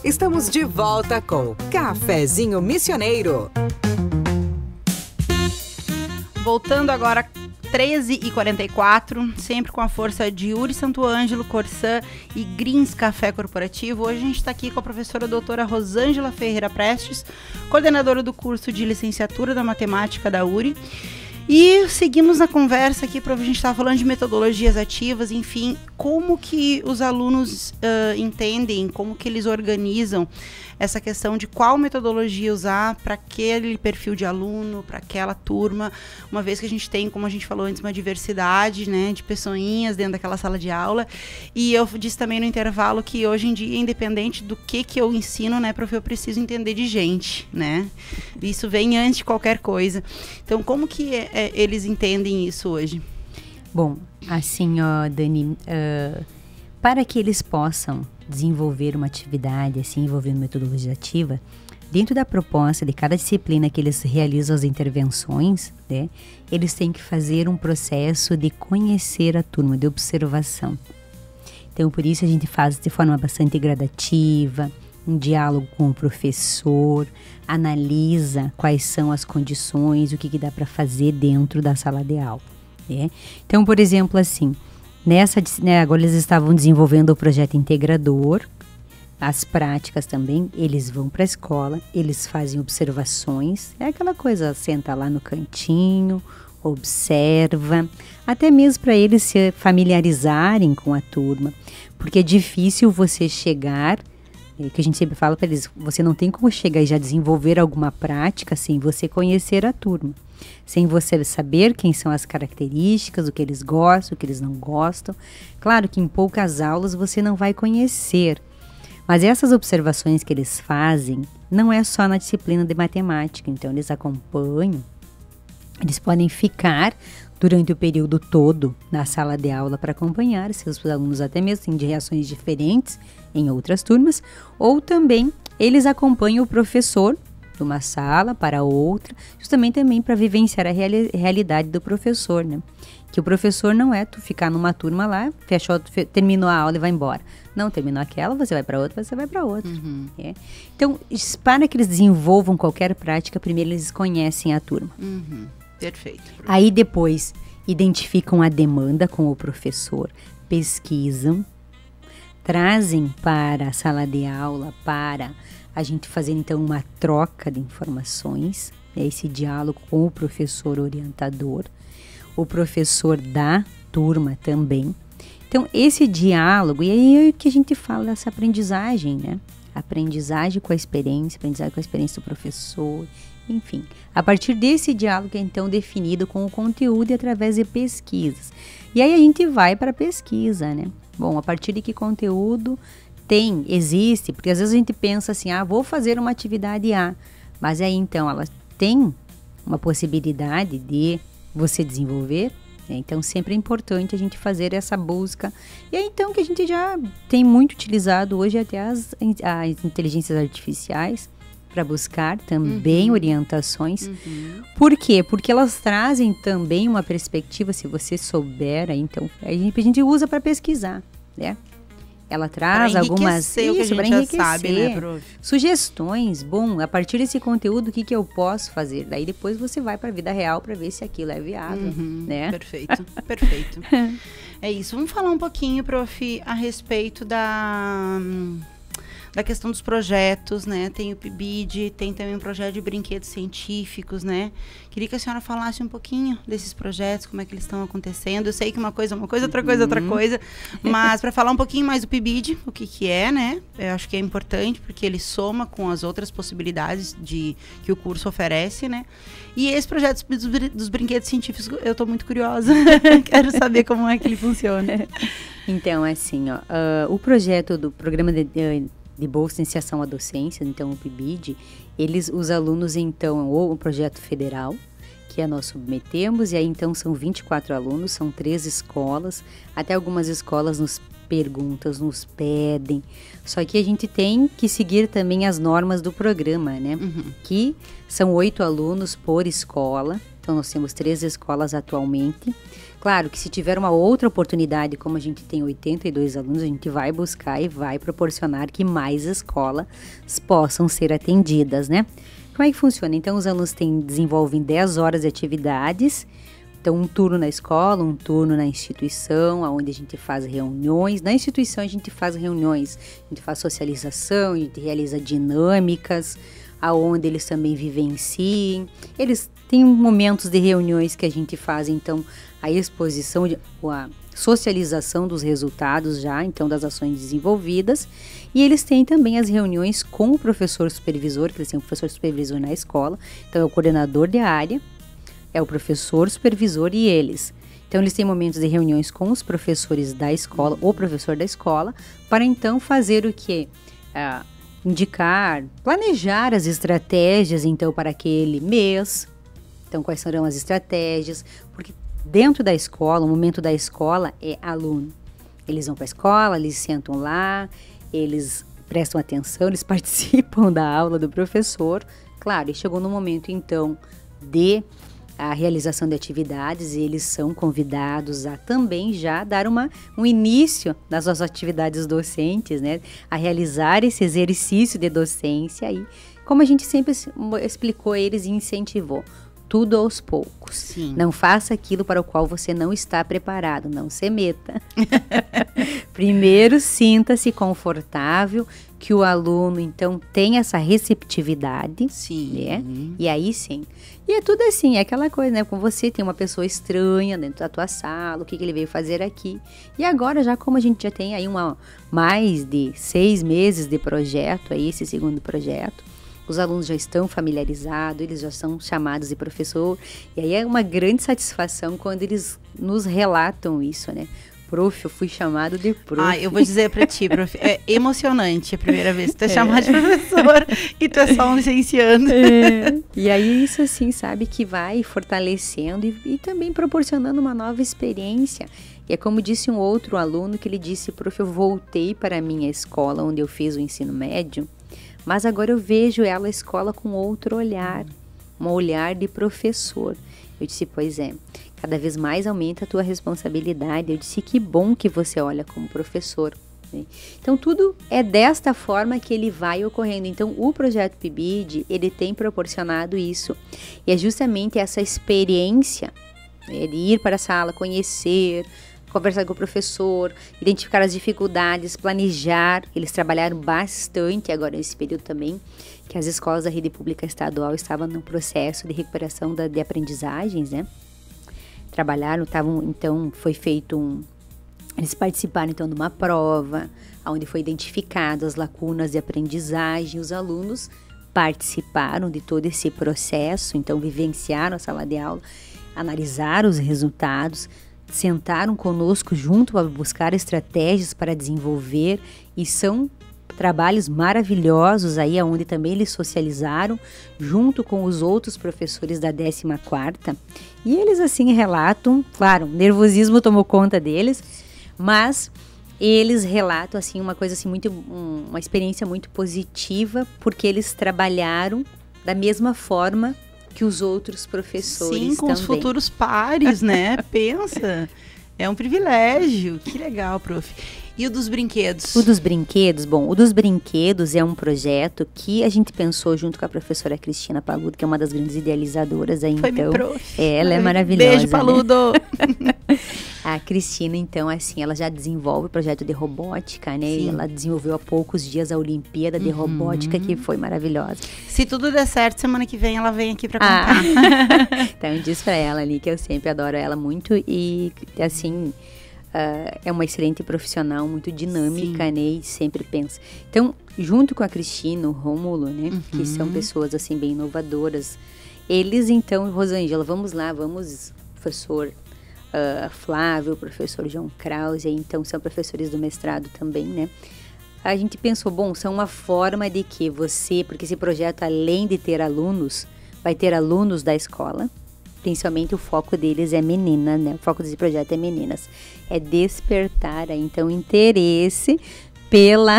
Estamos de volta com Cafezinho Missioneiro. Voltando agora, 13h44, sempre com a força de Uri Santo Ângelo, Corsã e Grinks Café Corporativo. Hoje a gente está aqui com a professora doutora Rosângela Ferreira Prestes, coordenadora do curso de licenciatura da matemática da Uri. E seguimos na conversa aqui, a gente estava falando de metodologias ativas, enfim, como que os alunos entendem, como que eles organizam essa questão de qual metodologia usar para aquele perfil de aluno, para aquela turma, uma vez que a gente tem, como a gente falou antes, uma diversidade, né, de pessoinhas dentro daquela sala de aula. E eu disse também no intervalo que hoje em dia, independente do que eu ensino, né, prof, eu preciso entender de gente, né? Isso vem antes de qualquer coisa. Então, como que eles entendem isso hoje? Bom, assim, ó, Dani, para que eles possam desenvolver uma atividade, assim, envolvendo metodologia ativa, dentro da proposta de cada disciplina que eles realizam as intervenções, né, eles têm que fazer um processo de conhecer a turma, de observação. Então, por isso a gente faz de forma bastante gradativa, um diálogo com o professor, analisa quais são as condições, o que dá para fazer dentro da sala de aula, né? Então, por exemplo, assim, agora eles estavam desenvolvendo o projeto integrador, as práticas também, eles vão para a escola, eles fazem observações, é aquela coisa, senta lá no cantinho, observa, até mesmo para eles se familiarizarem com a turma, porque é difícil você chegar, que a gente sempre fala para eles, você não tem como chegar e já desenvolver alguma prática sem você conhecer a turma, sem você saber quem são as características, o que eles gostam, o que eles não gostam. Claro que em poucas aulas você não vai conhecer, mas essas observações que eles fazem não é só na disciplina de matemática, então eles acompanham, eles podem ficar durante o período todo na sala de aula para acompanhar seus alunos, até mesmo de reações diferentes em outras turmas, ou também eles acompanham o professor de uma sala para outra, justamente também para vivenciar a realidade do professor, né? Que o professor não é tu ficar numa turma lá, terminou a aula e vai embora. Não, terminou aquela, você vai para outra, você vai para outra. Uhum. É. Então, para que eles desenvolvam qualquer prática, primeiro eles conhecem a turma. Uhum. Perfeito. Aí depois identificam a demanda com o professor, pesquisam, trazem para a sala de aula para a gente fazer então uma troca de informações, né, esse diálogo com o professor orientador, o professor da turma também. Então esse diálogo, e aí é que a gente fala dessa aprendizagem, né? Aprendizagem com a experiência do professor, enfim. A partir desse diálogo é então definido com o conteúdo e através de pesquisas. E aí a gente vai para a pesquisa, né? Bom, a partir de que conteúdo existe, porque às vezes a gente pensa assim, vou fazer uma atividade A, mas aí então ela tem uma possibilidade de você desenvolver, né? Então sempre é importante a gente fazer essa busca. E aí então que a gente já tem muito utilizado hoje até as inteligências artificiais para buscar também orientações. Uhum. Por quê? Porque elas trazem também uma perspectiva, se você souber, então a gente usa para pesquisar, né? Ela traz algumas o que a gente já sabe, né, prof? Sugestões. Bom, a partir desse conteúdo, o que eu posso fazer? Daí depois você vai para a vida real para ver se aquilo é viável, né? Perfeito, perfeito. É isso. Vamos falar um pouquinho, prof, a respeito da questão dos projetos, né? Tem o PIBID, tem também um projeto de brinquedos científicos, né? Queria que a senhora falasse um pouquinho desses projetos, como é que eles estão acontecendo. Eu sei que uma coisa é uma coisa, outra coisa é outra coisa, mas para falar um pouquinho mais do PIBID, o que é, né? Eu acho que é importante, porque ele soma com as outras possibilidades que o curso oferece, né? E esse projeto dos brinquedos científicos, eu estou muito curiosa. Quero saber como é que ele funciona. Então, assim, o projeto do Programa de Bolsa de Iniciação à Docência, então o PIBID, os alunos, então, ou o projeto federal, que nós submetemos, e aí então são 24 alunos, são 3 escolas, até algumas escolas nos perguntam, nos pedem, só que a gente tem que seguir também as normas do programa, né? Que são 8 alunos por escola, então nós temos 3 escolas atualmente. Claro que se tiver uma outra oportunidade, como a gente tem 82 alunos, a gente vai buscar e vai proporcionar que mais escolas possam ser atendidas, né? Como é que funciona? Então, os alunos desenvolvem 10 horas de atividades, então um turno na escola, um turno na instituição, onde a gente faz reuniões. Na instituição a gente faz reuniões, a gente faz socialização, a gente realiza dinâmicas, aonde eles também vivenciem. Eles têm momentos de reuniões que a gente faz, então, a exposição, a socialização dos resultados já, então, das ações desenvolvidas. E eles têm também as reuniões com o professor supervisor, que eles têm um professor supervisor na escola, então é o coordenador de área, é o professor supervisor e eles. Então, eles têm momentos de reuniões com os professores da escola, ou professor da escola, para então fazer o quê? Indicar, planejar as estratégias, então, para aquele mês. Então, quais serão as estratégias? Porque dentro da escola, o momento da escola é aluno. Eles vão para a escola, eles sentam lá, eles prestam atenção, eles participam da aula do professor. Claro, e chegou no momento, então, de a realização de atividades, e eles são convidados a também já dar um início nas suas atividades docentes, né? A realizar esse exercício de docência e, como a gente sempre explicou eles e incentivou, tudo aos poucos. Sim. Não faça aquilo para o qual você não está preparado, não se meta. Primeiro, sinta-se confortável, que o aluno, então, tenha essa receptividade. Sim. Né? E aí, sim. E é tudo assim, é aquela coisa, né? Com você tem uma pessoa estranha dentro da tua sala, o que ele veio fazer aqui. E agora, já como a gente já tem aí mais de 6 meses de projeto, aí esse segundo projeto, os alunos já estão familiarizados, eles já são chamados de professor. E aí é uma grande satisfação quando eles nos relatam isso, né? Prof, eu fui chamado de prof. Eu vou dizer pra ti, prof, é emocionante a primeira vez que tu é chamado de professor e tu é só um licenciando. E aí isso assim, sabe, que vai fortalecendo e também proporcionando uma nova experiência. E é como disse um outro aluno que ele disse, prof, eu voltei para a minha escola onde eu fiz o ensino médio, mas agora eu vejo a escola com outro olhar, um olhar de professor. Eu disse, pois é, cada vez mais aumenta a tua responsabilidade. Eu disse, que bom que você olha como professor. Né? Então, tudo é desta forma que ele vai ocorrendo. Então, o projeto PIBID, ele tem proporcionado isso. E é justamente essa experiência, né, de ir para a sala, conhecer, conversar com o professor, identificar as dificuldades, planejar. Eles trabalharam bastante agora nesse período também, que as escolas da rede pública estadual estavam no processo de recuperação de aprendizagens, né? Trabalharam, então foi feito eles participaram então de uma prova, onde foi identificado as lacunas de aprendizagem. Os alunos participaram de todo esse processo, então vivenciaram a sala de aula, analisaram os resultados, sentaram conosco junto para buscar estratégias para desenvolver, e são trabalhos maravilhosos aí, onde também eles socializaram junto com os outros professores da 14ª, e eles assim relatam, claro, o nervosismo tomou conta deles, mas eles relatam assim uma coisa assim uma experiência muito positiva, porque eles trabalharam da mesma forma que os outros professores. Sim, com também. Os futuros pares, né? Pensa. É um privilégio. Que legal, prof. E o dos brinquedos? O dos brinquedos, bom, o dos brinquedos é um projeto que a gente pensou junto com a professora Cristina Paludo, que é uma das grandes idealizadoras aí, Foi então. Foi minha prof. Ela é maravilhosa. Beijo, Paludo. Né? A Cristina, então, assim, ela já desenvolve o projeto de robótica, né? E ela desenvolveu há poucos dias a Olimpíada de Robótica, que foi maravilhosa. Se tudo der certo, semana que vem ela vem aqui pra contar. Então, diz pra ela ali que eu sempre adoro ela muito e, assim, é uma excelente profissional, muito dinâmica, né? E sempre pensa. Então, junto com a Cristina, o Rômulo, né? Que são pessoas, assim, bem inovadoras. Eles, então, Rosângela, vamos lá, professor Flávio, professor João Krause, então são professores do mestrado também, né? A gente pensou, bom, são uma forma de que você, porque esse projeto, além de ter alunos, vai ter alunos da escola, principalmente o foco deles é menina, né? O foco desse projeto é meninas. É despertar, então, interesse pela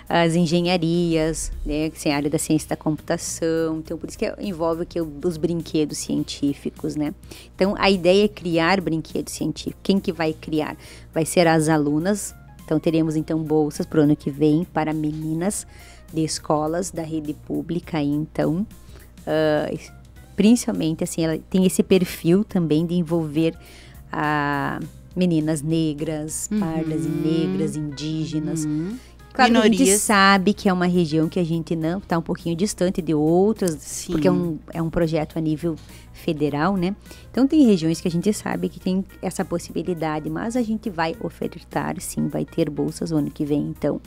as engenharias, né, que é a área da ciência da computação. Então, por isso que envolve aqui os brinquedos científicos, né? Então, a ideia é criar brinquedos científicos. Quem que vai criar? Vai ser as alunas. Então, teremos, então, bolsas para o ano que vem para meninas de escolas da rede pública. E, então, principalmente, assim, ela tem esse perfil também de envolver meninas negras, pardas e negras, indígenas. Claro, que a gente sabe que é uma região que a gente não está um pouquinho distante de outras, porque é um projeto a nível federal, né? Então tem regiões que a gente sabe que tem essa possibilidade, mas a gente vai ofertar, sim, vai ter bolsas o ano que vem. Então,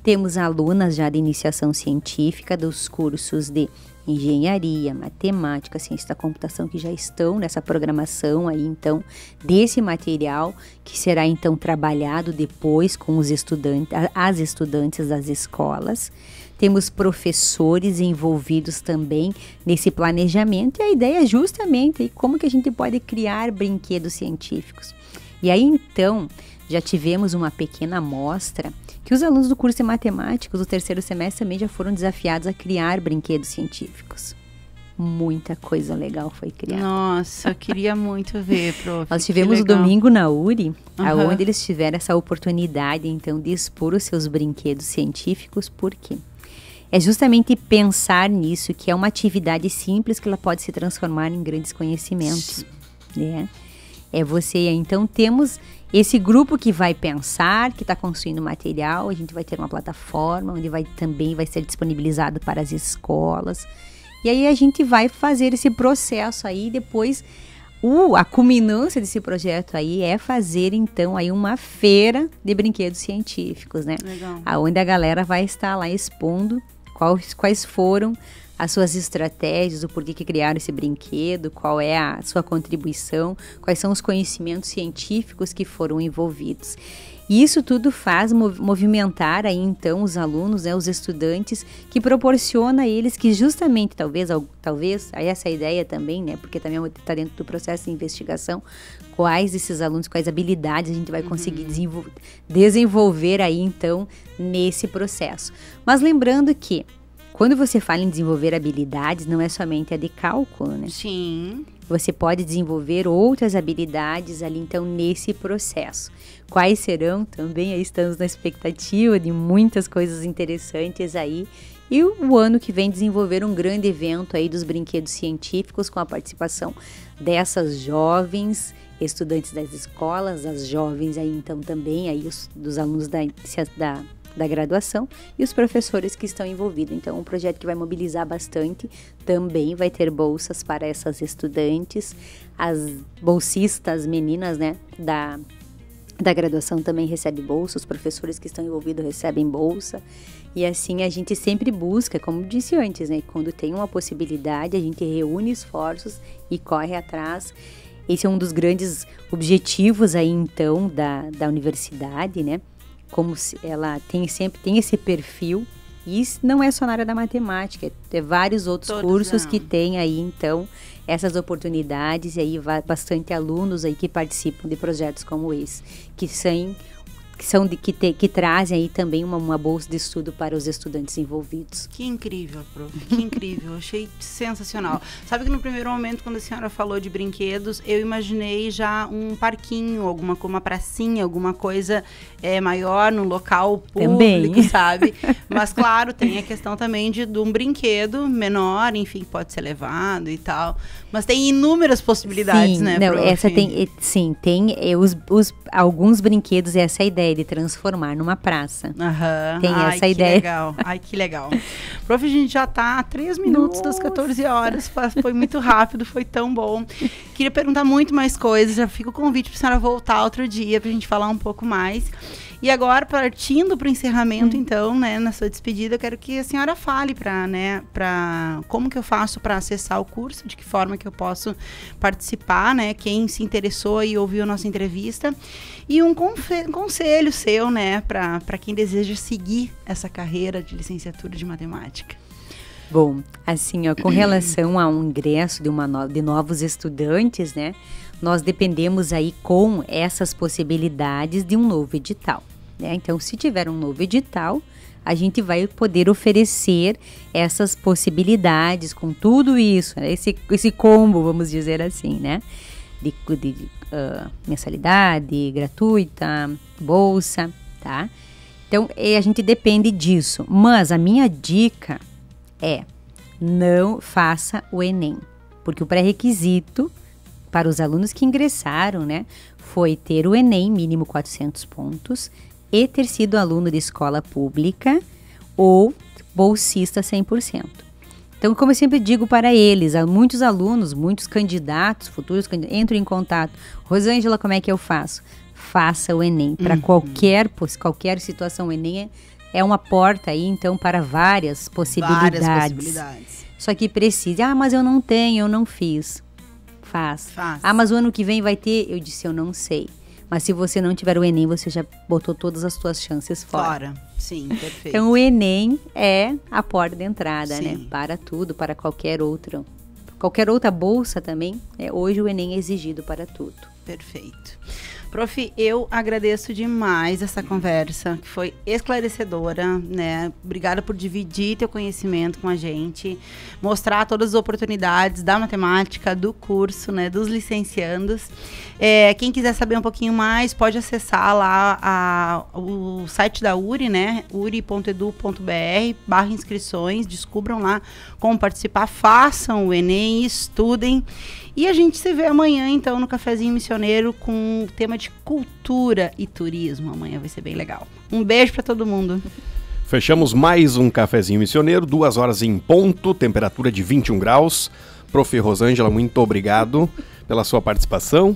temos alunas já de iniciação científica dos cursos de engenharia, matemática, ciência da computação, que já estão nessa programação aí, então, desse material que será, então, trabalhado depois com os estudantes, as estudantes das escolas. Temos professores envolvidos também nesse planejamento e a ideia é justamente como que a gente pode criar brinquedos científicos. E aí, então, já tivemos uma pequena amostra que os alunos do curso de matemática do terceiro semestre também já foram desafiados a criar brinquedos científicos. Muita coisa legal foi criada. Nossa, eu queria muito ver, prof. Nós tivemos o domingo na URI, onde eles tiveram essa oportunidade, então, de expor os seus brinquedos científicos. Por quê? É justamente pensar nisso, que é uma atividade simples que ela pode se transformar em grandes conhecimentos, né? Então, temos esse grupo que vai pensar, que está construindo material. A gente vai ter uma plataforma onde também vai ser disponibilizado para as escolas. E aí a gente vai fazer esse processo aí. Depois, a culminância desse projeto aí é fazer, então, aí uma feira de brinquedos científicos, né? Legal. Onde a galera vai estar lá expondo quais foram as suas estratégias, o porquê que criaram esse brinquedo, qual é a sua contribuição, quais são os conhecimentos científicos que foram envolvidos. E isso tudo faz movimentar aí, então, os alunos, né, os estudantes, que proporciona a eles que justamente, talvez, aí essa ideia também, né, porque também está dentro do processo de investigação, quais esses alunos, quais habilidades a gente vai conseguir desenvolver aí, então, nesse processo. Mas lembrando que, quando você fala em desenvolver habilidades, não é somente a de cálculo, né? Sim. Você pode desenvolver outras habilidades ali, então, nesse processo. Quais serão? Também aí estamos na expectativa de muitas coisas interessantes aí. E o ano que vem desenvolver um grande evento aí dos brinquedos científicos com a participação dessas jovens estudantes das escolas, as jovens aí, então, também aí dos alunos da graduação e os professores que estão envolvidos. Então, um projeto que vai mobilizar bastante, também vai ter bolsas para essas estudantes. As bolsistas meninas, né, da graduação também recebem bolsa, os professores que estão envolvidos recebem bolsa. E assim a gente sempre busca, como disse antes, né, quando tem uma possibilidade, a gente reúne esforços e corre atrás. Esse é um dos grandes objetivos aí, então, da universidade, né? Como ela sempre tem esse perfil, e isso não é só na área da matemática, tem vários outros cursos que tem aí, então, essas oportunidades, e aí bastante alunos aí que participam de projetos como esse, que que trazem aí também uma bolsa de estudo para os estudantes envolvidos. Que incrível, prof. Que incrível. Achei sensacional. Sabe que no primeiro momento, quando a senhora falou de brinquedos, eu imaginei já um parquinho, uma pracinha, alguma coisa maior, num local público, também. Sabe? Mas, claro, tem a questão também de um brinquedo menor, enfim, pode ser levado e tal. Mas tem inúmeras possibilidades, sim, né, não, prof? Essa tem alguns brinquedos, essa é a ideia de transformar numa praça. Tem essa ideia. Legal. Ai, que legal. Prof, a gente já tá a 3 minutos das 14 horas. Foi muito rápido, foi tão bom. Queria perguntar muito mais coisas. Já fica o convite para a senhora voltar outro dia pra gente falar um pouco mais. E agora, partindo para o encerramento, então, né, na sua despedida, eu quero que a senhora fale como que eu faço para acessar o curso, de que forma que eu posso participar, né, quem se interessou e ouviu a nossa entrevista, e um conselho seu, né, para quem deseja seguir essa carreira de licenciatura de matemática. Bom, assim, ó, com relação ao ingresso de novos estudantes, né, nós dependemos aí com essas possibilidades de um novo edital. Né? Então, se tiver um novo edital, a gente vai poder oferecer essas possibilidades com tudo isso, né? esse combo, vamos dizer assim, né? De mensalidade gratuita, bolsa, tá? Então, a gente depende disso. Mas a minha dica é: não faça o Enem, porque o pré-requisito para os alunos que ingressaram, né, foi ter o Enem mínimo 400 pontos e ter sido aluno de escola pública ou bolsista 100%. Então, como eu sempre digo para eles, há muitos alunos, muitos candidatos, futuros candidatos, entram em contato. Rosângela, como é que eu faço? Faça o Enem. Para qualquer situação, o Enem é uma porta aí, então, para várias possibilidades. Só que precisa, mas eu não tenho, eu não fiz. Faz. Mas o ano que vem vai ter? Eu disse, eu não sei. Mas se você não tiver o Enem, você já botou todas as suas chances fora. Sim, perfeito. Então, o Enem é a porta de entrada, né? Para tudo, para qualquer outra bolsa também. Hoje o Enem é exigido para tudo. Perfeito. Prof, eu agradeço demais essa conversa, que foi esclarecedora, né? Obrigada por dividir teu conhecimento com a gente, mostrar todas as oportunidades da matemática, do curso, né? Dos licenciandos. Quem quiser saber um pouquinho mais, pode acessar lá o site da URI, né? uri.edu.br/inscrições, descubram lá como participar, façam o Enem, estudem. E a gente se vê amanhã, então, no Cafezinho Missioneiro com o tema de cultura e turismo. Amanhã vai ser bem legal. Um beijo para todo mundo. Fechamos mais um Cafezinho Missioneiro, 2 horas em ponto, temperatura de 21 graus. Prof. Rosângela, muito obrigado pela sua participação.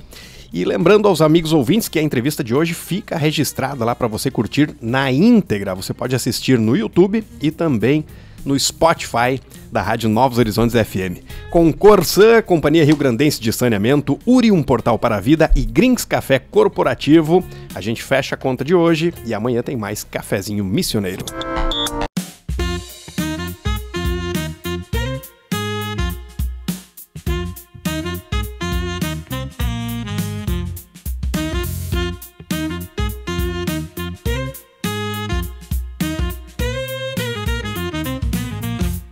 E lembrando aos amigos ouvintes que a entrevista de hoje fica registrada lá para você curtir na íntegra. Você pode assistir no YouTube e também no Spotify da Rádio Novos Horizontes FM. Com Corsã, Companhia Rio Grandense de Saneamento, Uri, um portal para a vida e Grinks Café Corporativo, a gente fecha a conta de hoje e amanhã tem mais Cafezinho Missioneiro.